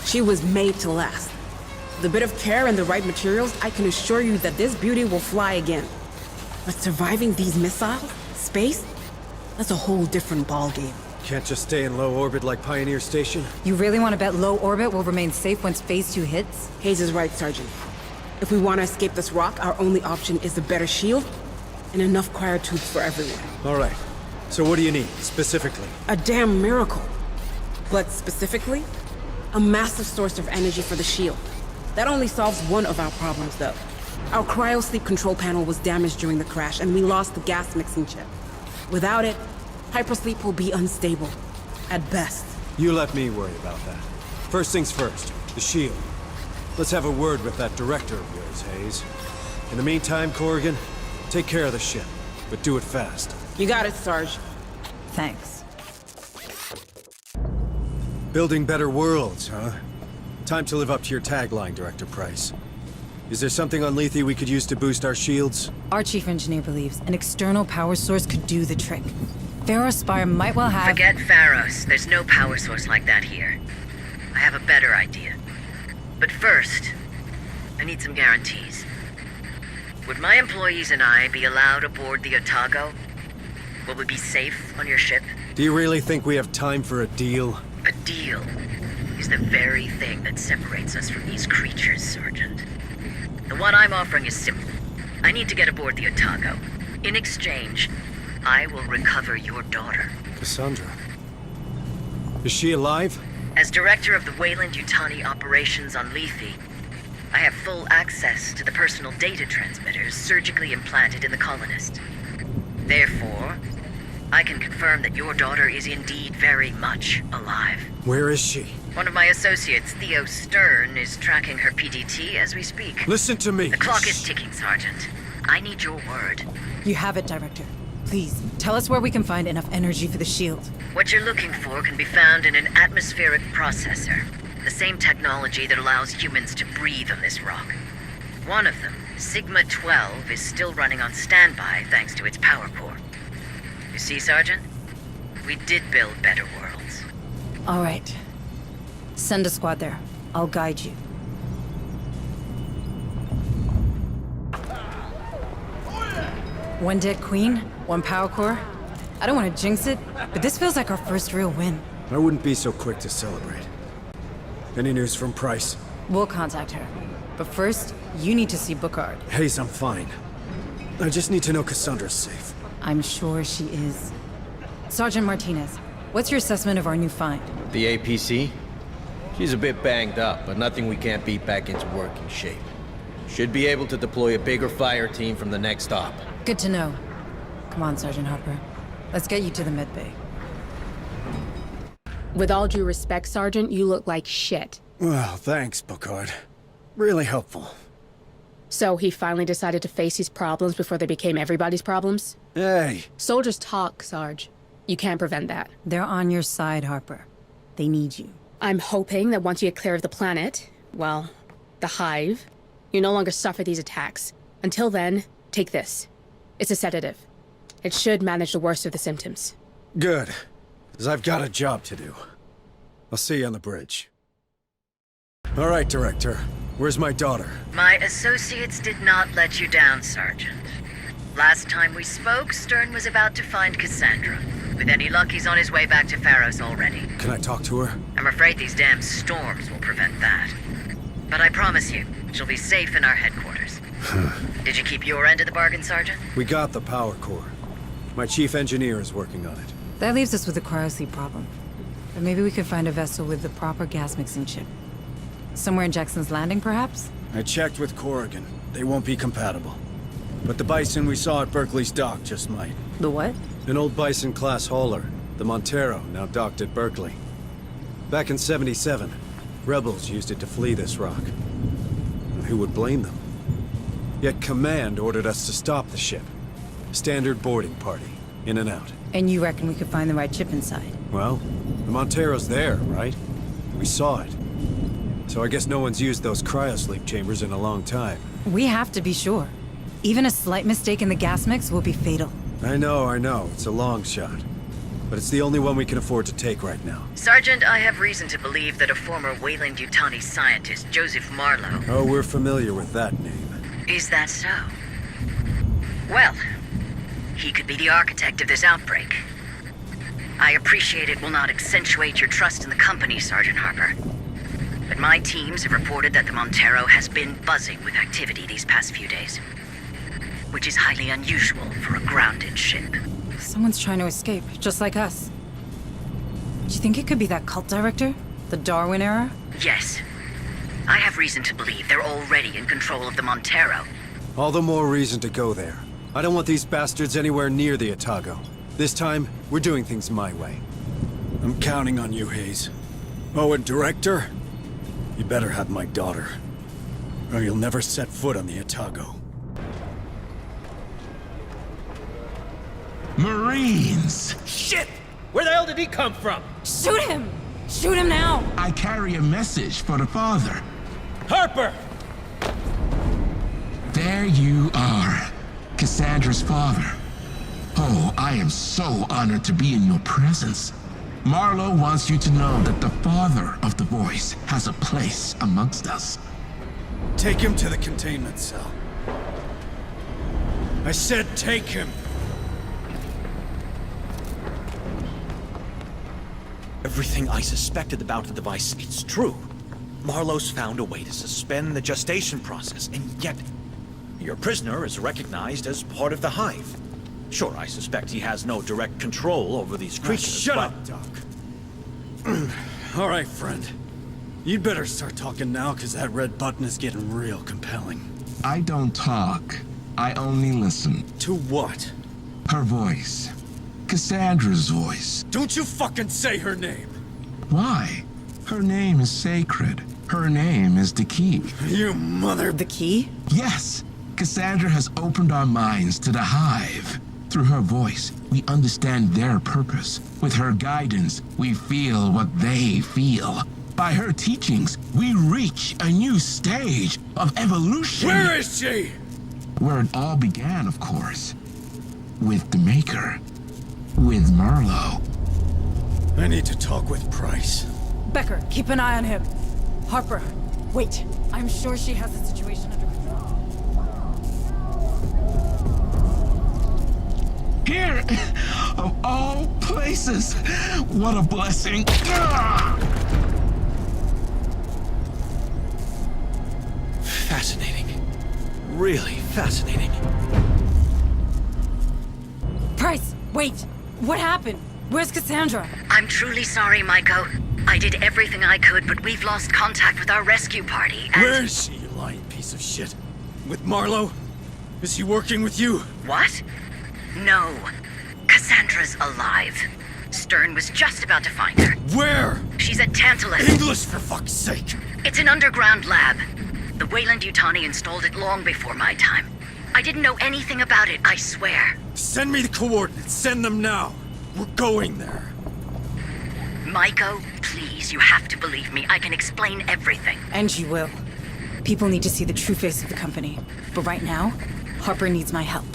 She was made to last. With a bit of care and the right materials, I can assure you that this beauty will fly again. But surviving these missiles? Space? That's a whole different ballgame. Can't just stay in low orbit like Pioneer Station? You really want to bet low orbit will remain safe once Phase 2 hits? Hayes is right, Sergeant. If we want to escape this rock, our only option is a better shield and enough cryotubes for everyone. All right. So what do you need, specifically? A damn miracle. But specifically, a massive source of energy for the shield. That only solves one of our problems, though. Our cryo-sleep control panel was damaged during the crash, and we lost the gas mixing chip. Without it, hypersleep will be unstable. At best. You let me worry about that. First things first, the shield. Let's have a word with that director of yours, Hayes. In the meantime, Corrigan, take care of the ship, but do it fast. You got it, Sarge. Thanks. Building better worlds, huh? Time to live up to your tagline, Director Price. Is there something on Lethe we could use to boost our shields? Our chief engineer believes an external power source could do the trick. Pharos Spire might well have... Forget Pharos. There's no power source like that here. I have a better idea. But first, I need some guarantees. Would my employees and I be allowed aboard the Otago? Will we be safe on your ship? Do you really think we have time for a deal? A deal is the very thing that separates us from these creatures, Sergeant. The one I'm offering is simple. I need to get aboard the Otago. In exchange, I will recover your daughter. Cassandra. Is she alive? As director of the Weyland-Yutani operations on Lethe, I have full access to the personal data transmitters surgically implanted in the colonist. Therefore, I can confirm that your daughter is indeed very much alive. Where is she? One of my associates, Theo Stern, is tracking her PDT as we speak. Listen to me. The clock is ticking, Sergeant. I need your word. You have it, Director. Please, tell us where we can find enough energy for the shield. What you're looking for can be found in an atmospheric processor. The same technology that allows humans to breathe on this rock. One of them, Sigma-12, is still running on standby thanks to its power core. You see, Sergeant? We did build better worlds. All right. Send a squad there. I'll guide you. One dead queen, one power core. I don't want to jinx it, but this feels like our first real win. I wouldn't be so quick to celebrate. Any news from Price? We'll contact her. But first, you need to see Bookard. Hayes, I'm fine. I just need to know Cassandra's safe. I'm sure she is. Sergeant Martinez, what's your assessment of our new find? The APC? She's a bit banged up, but nothing we can't beat back into working shape. Should be able to deploy a bigger fire team from the next stop. Good to know. Come on, Sergeant Harper. Let's get you to the medbay. With all due respect, Sergeant, you look like shit. Well, thanks, Bookard. Really helpful. So he finally decided to face his problems before they became everybody's problems? Hey! Soldiers talk, Sarge. You can't prevent that. They're on your side, Harper. They need you. I'm hoping that once you get clear of the planet, well, the Hive, you no longer suffer these attacks. Until then, take this. It's a sedative. It should manage the worst of the symptoms. Good. Because I've got a job to do. I'll see you on the bridge. All right, Director. Where's my daughter? My associates did not let you down, Sergeant. Last time we spoke, Stern was about to find Cassandra. With any luck, he's on his way back to Pharos already. Can I talk to her? I'm afraid these damn storms will prevent that. But I promise you, she'll be safe in our headquarters. Did you keep your end of the bargain, Sergeant? We got the power core. My chief engineer is working on it. That leaves us with a cryosleep problem. But maybe we could find a vessel with the proper gas mixing chip. Somewhere in Jackson's Landing, perhaps? I checked with Corrigan. They won't be compatible. But the Bison we saw at Berkeley's dock just might. The what? An old Bison-class hauler, the Montero, now docked at Berkeley. Back in '77, rebels used it to flee this rock. And who would blame them? Yet Command ordered us to stop the ship. Standard boarding party, in and out. And you reckon we could find the right chip inside? Well, the Montero's there, right? We saw it. So I guess no one's used those cryosleep chambers in a long time. We have to be sure. Even a slight mistake in the gas mix will be fatal. I know. It's a long shot. But it's the only one we can afford to take right now. Sergeant, I have reason to believe that a former Weyland-Yutani scientist, Joseph Marlowe... Oh, we're familiar with that name. Is that so? Well, he could be the architect of this outbreak. I appreciate it will not accentuate your trust in the company, Sergeant Harper. But my teams have reported that the Montero has been buzzing with activity these past few days. Which is highly unusual for a grounded ship. Someone's trying to escape, just like us. Do you think it could be that cult director? The Darwin era? Yes. I have reason to believe they're already in control of the Montero. All the more reason to go there. I don't want these bastards anywhere near the Otago. This time, we're doing things my way. I'm counting on you, Hayes. Oh, and Director? You better have my daughter. Or you'll never set foot on the Otago. Marines! Shit! Where the hell did he come from? Shoot him! Shoot him now! I carry a message for the father. Harper! There you are, Cassandra's father. Oh, I am so honored to be in your presence. Marlowe wants you to know that the father of the voice has a place amongst us. Take him to the containment cell. I said take him! Everything I suspected about the device, it's true. Marlowe's found a way to suspend the gestation process, and yet your prisoner is recognized as part of the Hive. Sure, I suspect he has no direct control over these creatures, Shut up, Doc. All right, friend. You'd better start talking now, because that red button is getting real compelling. I don't talk. I only listen. To what? Her voice. Cassandra's voice. Don't you fucking say her name! Why? Her name is sacred. Her name is the key. You mother... The key? Yes. Cassandra has opened our minds to the Hive. Through her voice, we understand their purpose. With her guidance, we feel what they feel. By her teachings, we reach a new stage of evolution. Where is she? Where it all began, of course. With the Maker. With Marlowe. I need to talk with Price. Becker, keep an eye on him. Harper, wait. I'm sure she has the situation under control. Here! Of all places! What a blessing! Fascinating. Really fascinating. Price, wait! What happened? Where's Cassandra? I'm truly sorry, Maiko. I did everything I could, but we've lost contact with our rescue party, and... Where is she, you lying piece of shit? With Marlowe? Is he working with you? What? No. Cassandra's alive. Stern was just about to find her. Where? She's at Tantalus. English, for fuck's sake! It's an underground lab. The Weyland-Yutani installed it long before my time. I didn't know anything about it, I swear. Send me the coordinates. Send them now. We're going there. Maiko, please, you have to believe me. I can explain everything. And you will. People need to see the true face of the company. But right now, Harper needs my help.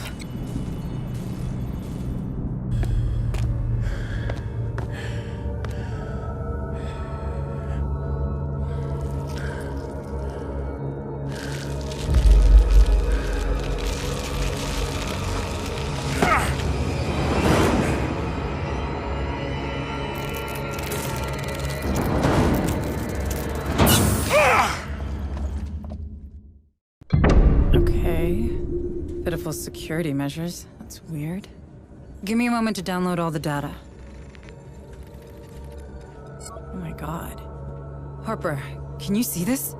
careful security measures. That's weird. Give me a moment to download all the data. Oh my god. Harper, can you see this?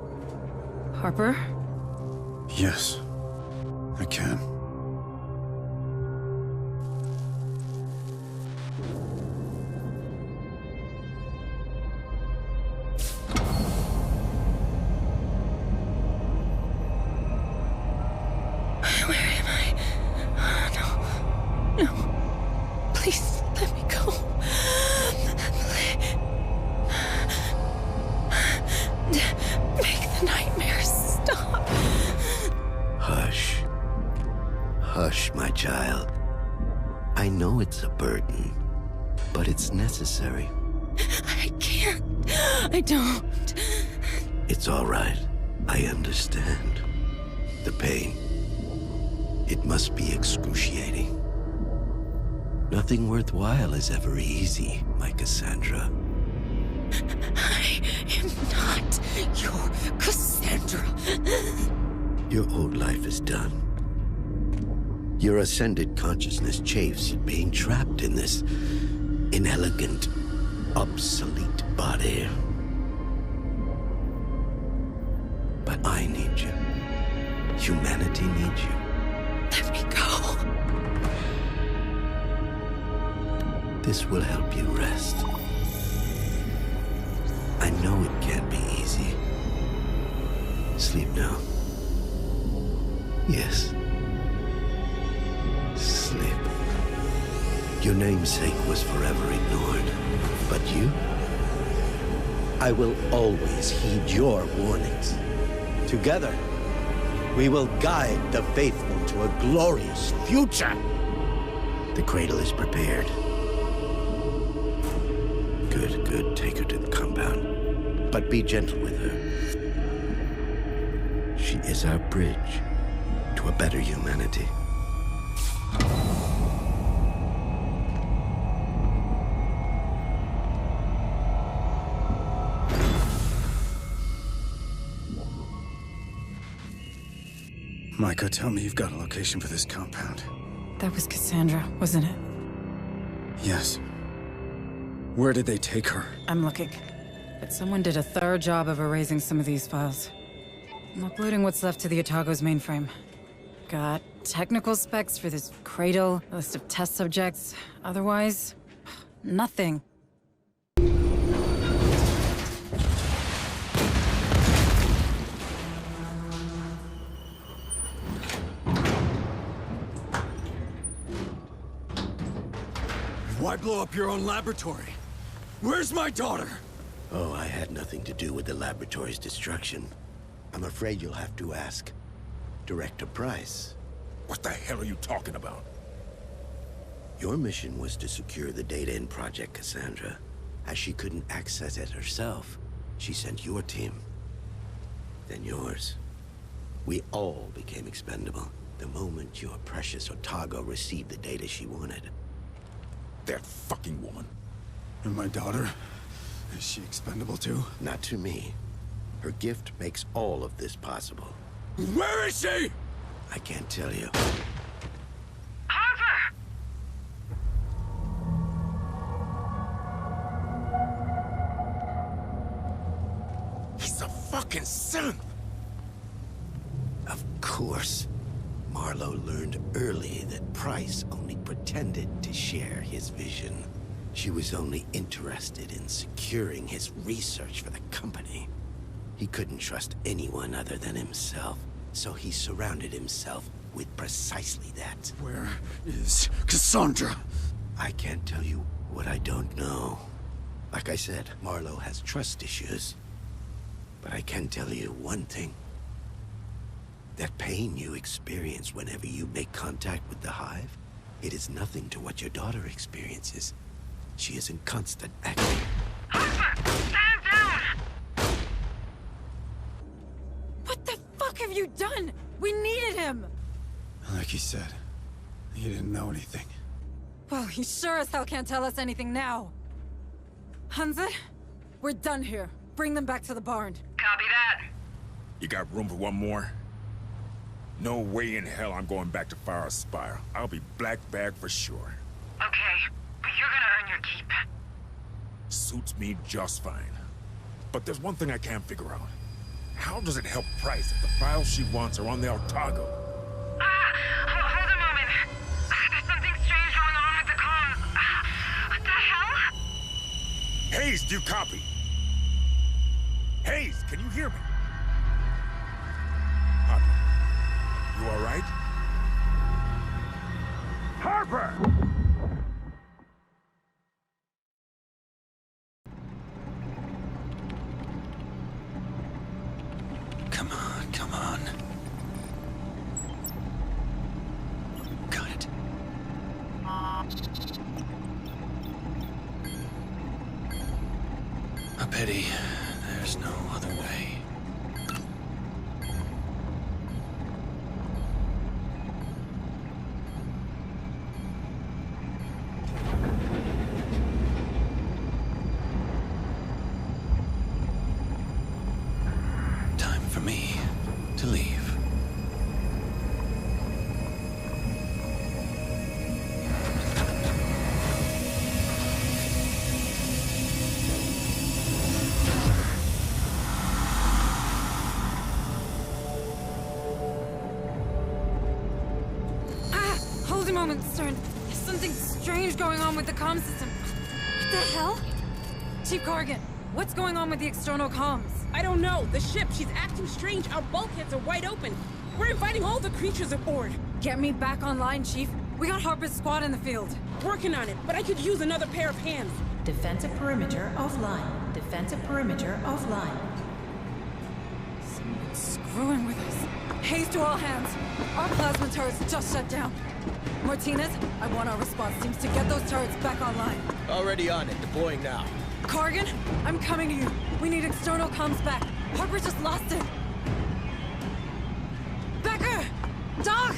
Harper? Yes, I can. Please, let me go. Make the nightmares stop. Hush. Hush, my child. I know it's a burden, but it's necessary. I can't. I don't. It's all right. I understand. The pain. It must be excruciating. Nothing worthwhile is ever easy, my Cassandra. I am not your Cassandra. Your old life is done. Your ascended consciousness chafes at being trapped in this inelegant, obsolete body. But I need you. Humanity needs you. Let me go. This will help you rest. I know it can't be easy. Sleep now. Yes. Sleep. Your namesake was forever ignored. But you? I will always heed your warnings. Together, we will guide the faithful to a glorious future. The cradle is prepared. Good, good. Take her to the compound. But be gentle with her. She is our bridge to a better humanity. Micah, tell me you've got a location for this compound. That was Cassandra, wasn't it? Yes. Where did they take her? I'm looking. But someone did a thorough job of erasing some of these files. I'm uploading what's left to the Otago's mainframe. Got technical specs for this cradle, a list of test subjects. Otherwise, nothing. Why blow up your own laboratory? Where's my daughter? Oh, I had nothing to do with the laboratory's destruction. I'm afraid you'll have to ask Director Price. What the hell are you talking about? Your mission was to secure the data in Project Cassandra. As she couldn't access it herself, she sent your team. Then yours. We all became expendable the moment your precious Otago received the data she wanted. That fucking woman. And my daughter? Is she expendable too? Not to me. Her gift makes all of this possible. Where is she? I can't tell you. Harper! He's a fucking synth! Of course. Marlowe learned early that Price only pretended to share his vision. She was only interested in securing his research for the company. He couldn't trust anyone other than himself, so he surrounded himself with precisely that. Where is Cassandra? I can't tell you what I don't know. Like I said, Marlowe has trust issues. But I can tell you one thing. That pain you experience whenever you make contact with the Hive, it is nothing to what your daughter experiences. She is in constant agony. Harper! Stand down! What the fuck have you done? We needed him! Like he said, he didn't know anything. Well, he sure as hell can't tell us anything now. Hansa, we're done here. Bring them back to the barn. Copy that. You got room for one more? No way in hell I'm going back to Fire Spire. I'll be black bag for sure. Okay, but you're gonna earn your keep. Suits me just fine. But there's one thing I can't figure out. How does it help Price if the files she wants are on the Otago? Hold a moment. There's something strange going on with the comms. What the hell? Hayes, do you copy? Hayes, can you hear me? Harper, you all right? Harper! Come on, come on. Got it. A pity. There's no other way. Time for me to leave. Hold a moment, Stern. There's something strange going on with the comm system. What the hell? Chief Corrigan, what's going on with the external comms? I don't know. The ship, she's acting strange. Our bulkheads are wide open. We're inviting all the creatures aboard. Get me back online, Chief. We got Harper's squad in the field. Working on it, but I could use another pair of hands. Defensive perimeter offline. Defensive perimeter offline. Someone's screwing with us. Haze to all hands. Our plasma turrets just shut down. Martinez, I want our response teams to get those turrets back online. Already on it. Deploying now. Corrigan, I'm coming to you. We need external comms back. Harper just lost it. Becker! Doc!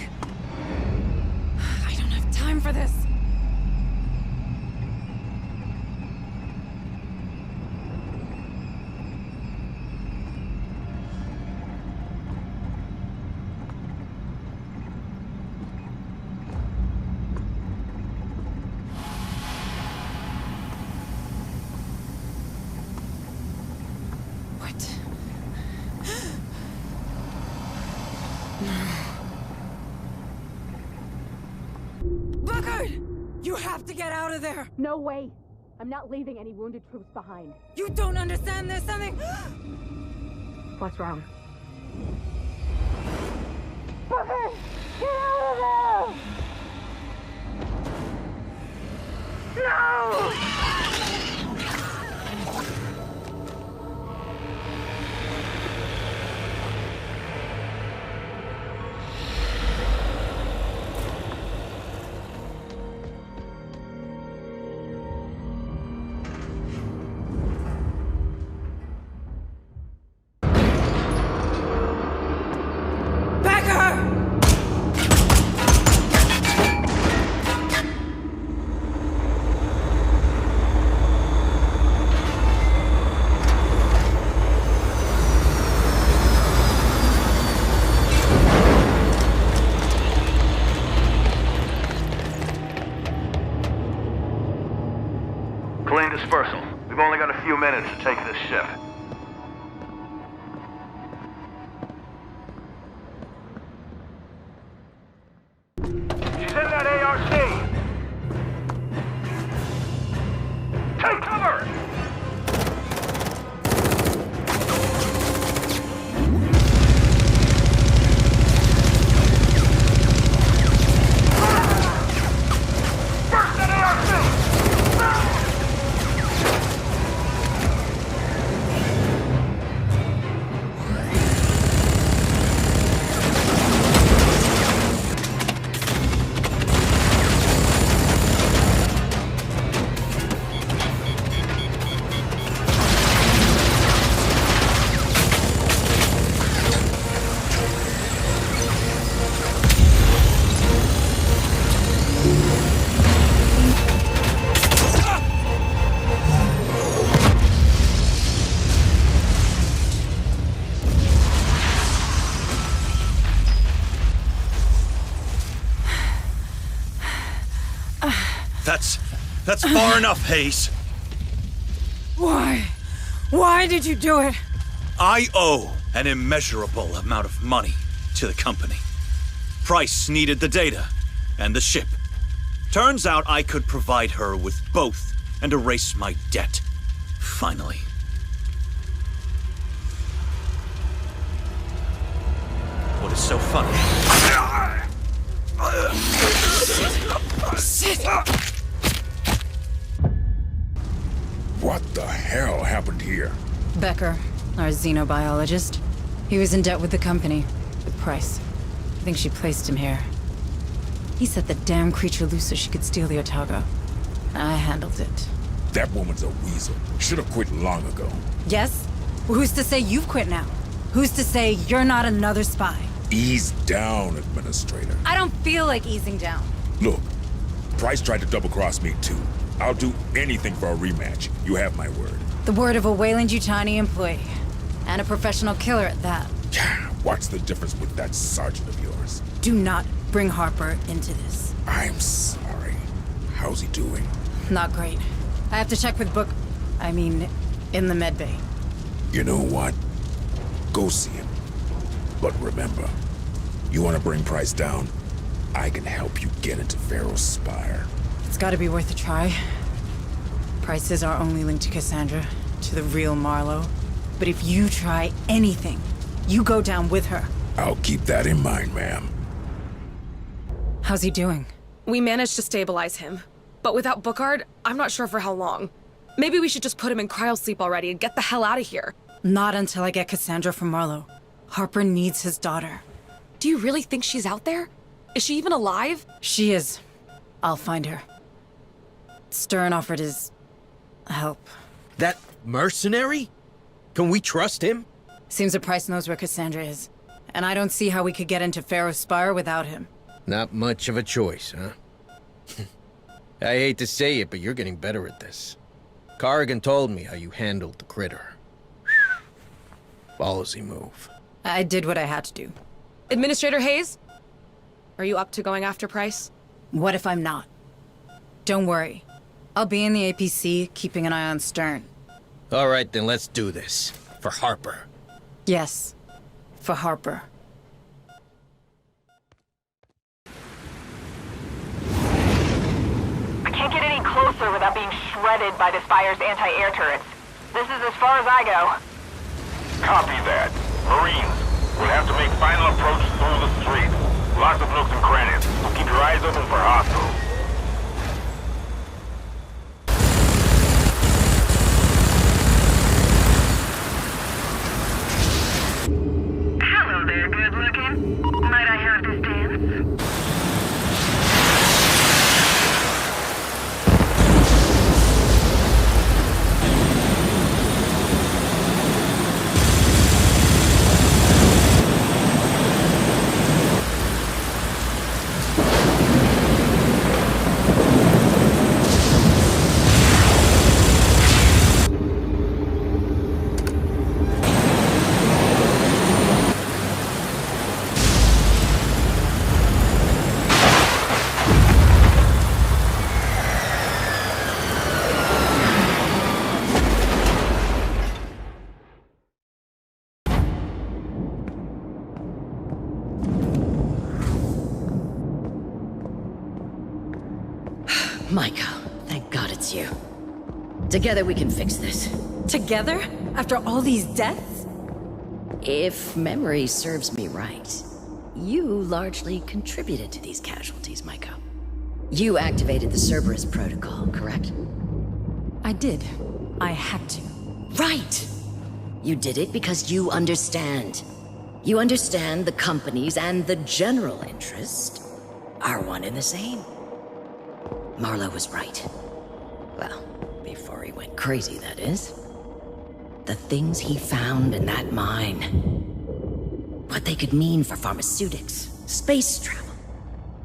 I don't have time for this. You have to get out of there! No way! I'm not leaving any wounded troops behind. You don't understand, there's something... What's wrong? Booker! Get out of there! No! Clean dispersal. We've only got a few minutes to take this ship. She's in that ARC! Take cover! Burst that ARC! That's far enough, Hayes. Why? Why did you do it? I owe an immeasurable amount of money to the company. Price needed the data and the ship. Turns out I could provide her with both and erase my debt. Finally. What is so funny? What the hell happened here? Becker, our xenobiologist. He was in debt with the company. With Price. I think she placed him here. He set the damn creature loose so she could steal the Otago. I handled it. That woman's a weasel. Should have quit long ago. Yes? Well, who's to say you've quit now? Who's to say you're not another spy? Ease down, Administrator. I don't feel like easing down. Look, Price tried to double-cross me too. I'll do anything for a rematch. You have my word. The word of a Weyland-Yutani employee. And a professional killer at that. What's the difference with that sergeant of yours? Do not bring Harper into this. I'm sorry. How's he doing? Not great. I have to check with in the medbay. You know what? Go see him. But remember, you want to bring Price down? I can help you get into Pharaoh's Spire. It's gotta be worth a try. Price is our only link to Cassandra, to the real Marlowe. But if you try anything, you go down with her. I'll keep that in mind, ma'am. How's he doing? We managed to stabilize him. But without Bookard, I'm not sure for how long. Maybe we should just put him in cryosleep already and get the hell out of here. Not until I get Cassandra from Marlowe. Harper needs his daughter. Do you really think she's out there? Is she even alive? She is. I'll find her. Stern offered his help. That mercenary? Can we trust him? Seems that Price knows where Cassandra is. And I don't see how we could get into Pharaoh's Spire without him. Not much of a choice, huh? I hate to say it, but you're getting better at this. Corrigan told me how you handled the critter. Ballsy move. I did what I had to do. Administrator Hayes? Are you up to going after Price? What if I'm not? Don't worry. I'll be in the APC, keeping an eye on Stern. All right, then let's do this. For Harper. Yes. For Harper. I can't get any closer without being shredded by the Spire's anti-air turrets. This is as far as I go. Copy that. Marines, we'll have to make final approach through the street. Lots of nooks and crannies, so keep your eyes open for hostiles. Hello there, good looking. Might I have this dance? Michael, thank God it's you. Together we can fix this. Together? After all these deaths? If memory serves me right, you largely contributed to these casualties, Michael. You activated the Cerberus protocol, correct? I did. I had to. Right! You did it because you understand. You understand the companies and the general interest are one and the same. Marlowe was right. Well, before he went crazy, that is. The things he found in that mine. What they could mean for pharmaceutics, space travel,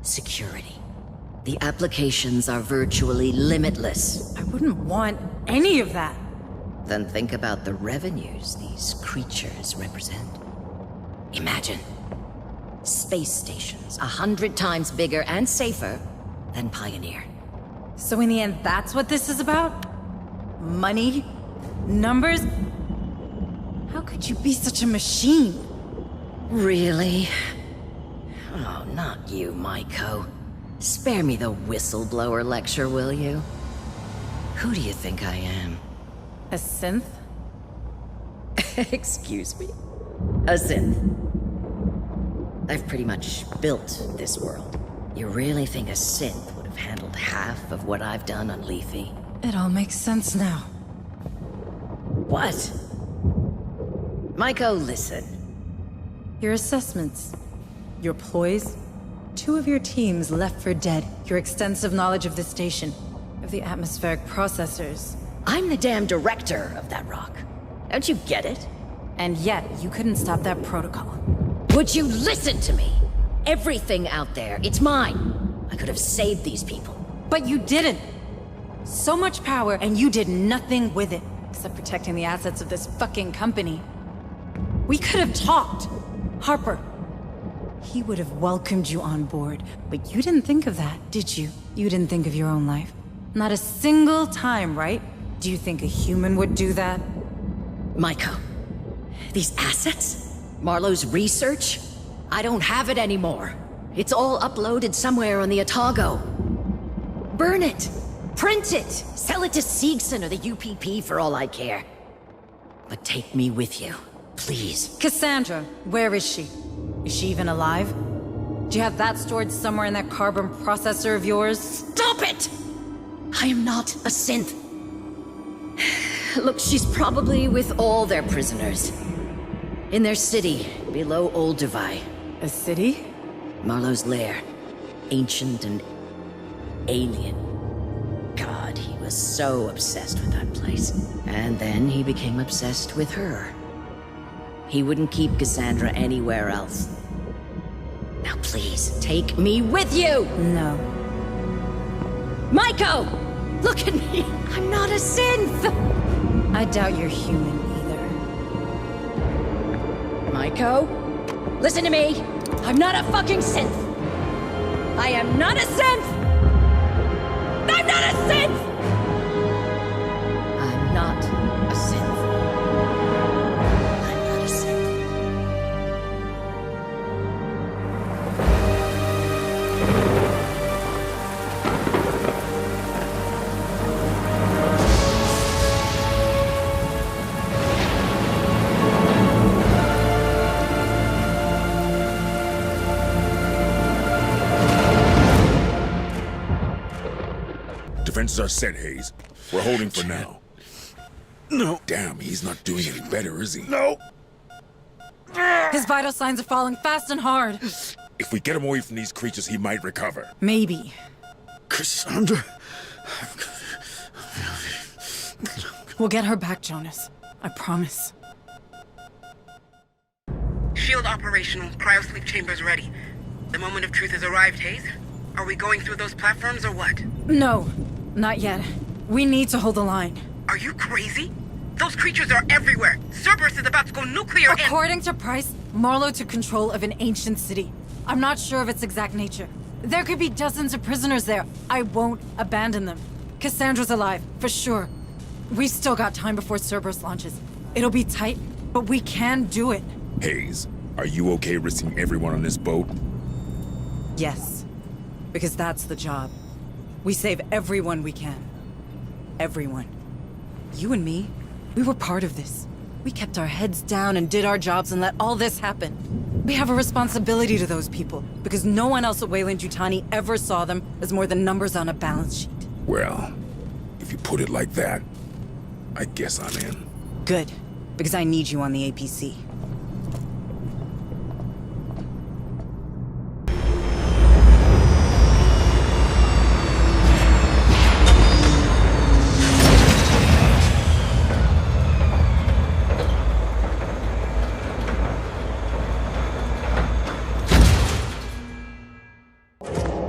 security. The applications are virtually limitless. I wouldn't want any of that. Then think about the revenues these creatures represent. Imagine. Space stations 100 times bigger and safer than Pioneer. So in the end, that's what this is about? Money? Numbers? How could you be such a machine? Really? Oh, not you, Maiko. Spare me the whistleblower lecture, will you? Who do you think I am? A synth? Excuse me? A synth. I've pretty much built this world. You really think a synth would have handled half of what I've done on Lethe? It all makes sense now. What? Maiko, listen. Your assessments, your ploys, 2 of your teams left for dead, your extensive knowledge of the station, of the atmospheric processors. I'm the damn director of that rock. Don't you get it? And yet, you couldn't stop that protocol. Would you listen to me? Everything out there, it's mine. I could have saved these people. But you didn't! So much power, and you did nothing with it, except protecting the assets of this fucking company. We could have talked. Harper. He would have welcomed you on board, but you didn't think of that, did you? You didn't think of your own life. Not a single time, right? Do you think a human would do that? Maiko, these assets? Marlowe's research? I don't have it anymore. It's all uploaded somewhere on the Otago. Burn it! Print it! Sell it to Seegson or the UPP for all I care. But take me with you, please. Cassandra, where is she? Is she even alive? Do you have that stored somewhere in that carbon processor of yours? Stop it! I am not a synth. Look, she's probably with all their prisoners. In their city, below Olduvai. A city? Marlowe's lair. Ancient and alien. God, he was so obsessed with that place. And then he became obsessed with her. He wouldn't keep Cassandra anywhere else. Now please, take me with you! No. Maiko! Look at me! I'm not a synth! I doubt you're human either. Maiko? Listen to me! I'm not a fucking synth! I am not a synth! I'm not a synth! I'm not a synth. I'm not a synth. Defenses are set, Hayes. We're holding for now. No. Damn, he's not doing any better, is he? No. His vital signs are falling fast and hard. If we get him away from these creatures, he might recover. Maybe. Cassandra. We'll get her back, Jonas. I promise. Shield operational. Cryosleep chambers ready. The moment of truth has arrived, Hayes. Are we going through those platforms or what? No, not yet. We need to hold the line. Are you crazy? Those creatures are everywhere. Cerberus is about to go nuclear and— According to Price, Marlowe took control of an ancient city. I'm not sure of its exact nature. There could be dozens of prisoners there. I won't abandon them. Cassandra's alive, for sure. We've still got time before Cerberus launches. It'll be tight, but we can do it. Hayes, are you okay risking everyone on this boat? Yes. Because that's the job. We save everyone we can. Everyone. You and me, we were part of this. We kept our heads down and did our jobs and let all this happen. We have a responsibility to those people, because no one else at Weyland-Yutani ever saw them as more than numbers on a balance sheet. Well, if you put it like that, I guess I'm in. Good, because I need you on the APC.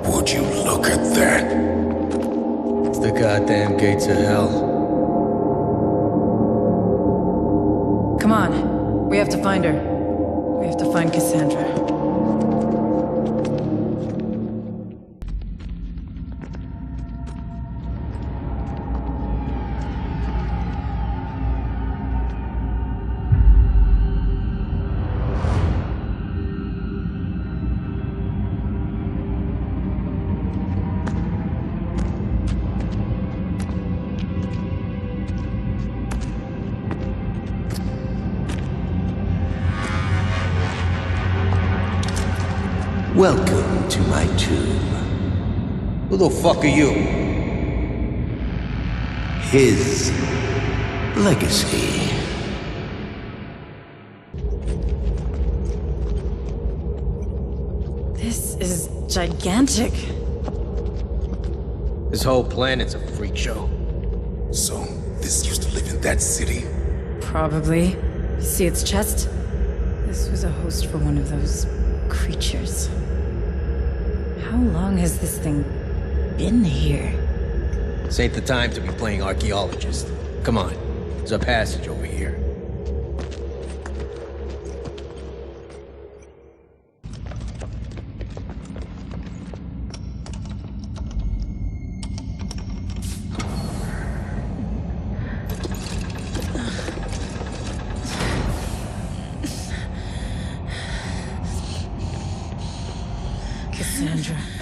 Would you look at that? It's the goddamn gates of hell. Come on. We have to find her. We have to find Cassandra. Welcome to my tomb. Who the fuck are you? His legacy. This is gigantic. This whole planet's a freak show. So, this used to live in that city? Probably. See its chest? This was a host for one of those creatures. How long has this thing been here? This ain't the time to be playing archaeologist. Come on, there's a passage over here.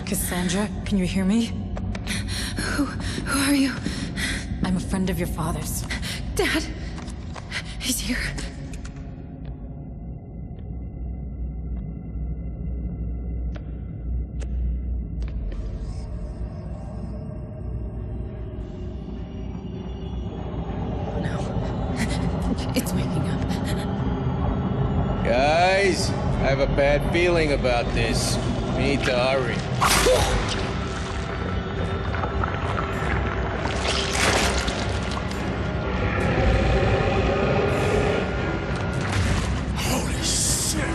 Cassandra, can you hear me? Who are you? I'm a friend of your father's. Dad! He's here. It's waking up. Guys, I have a bad feeling about this. We need to hurry. Holy shit!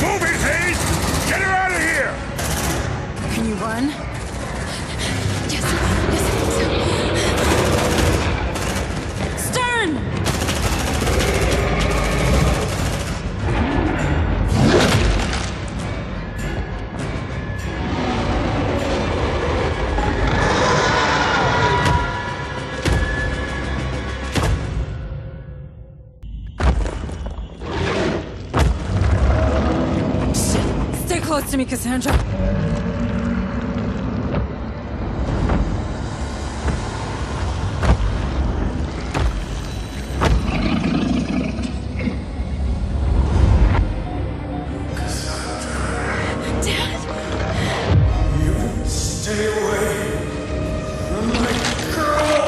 Move it, Hayes! Get her out of here! Can you run? Yes. Stern! Stay close to me, Cassandra. Stay away from my girl!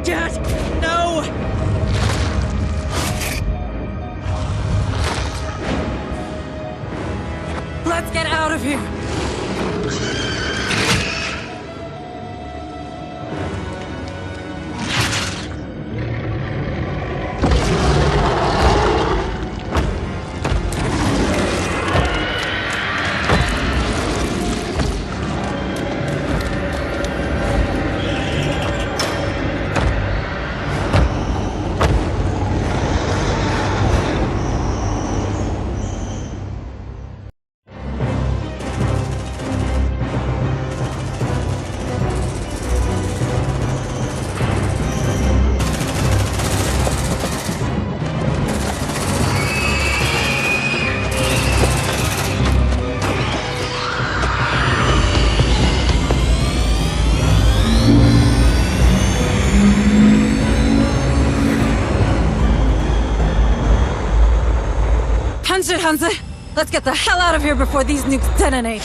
Dad! No! Let's get out of here! Hanse! Let's get the hell out of here before these nukes detonate!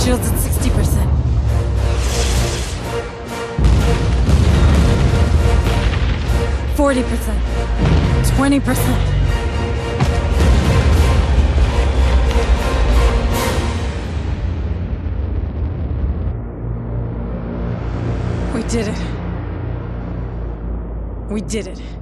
Shields at 60%. 40%. 20%. We did it. We did it.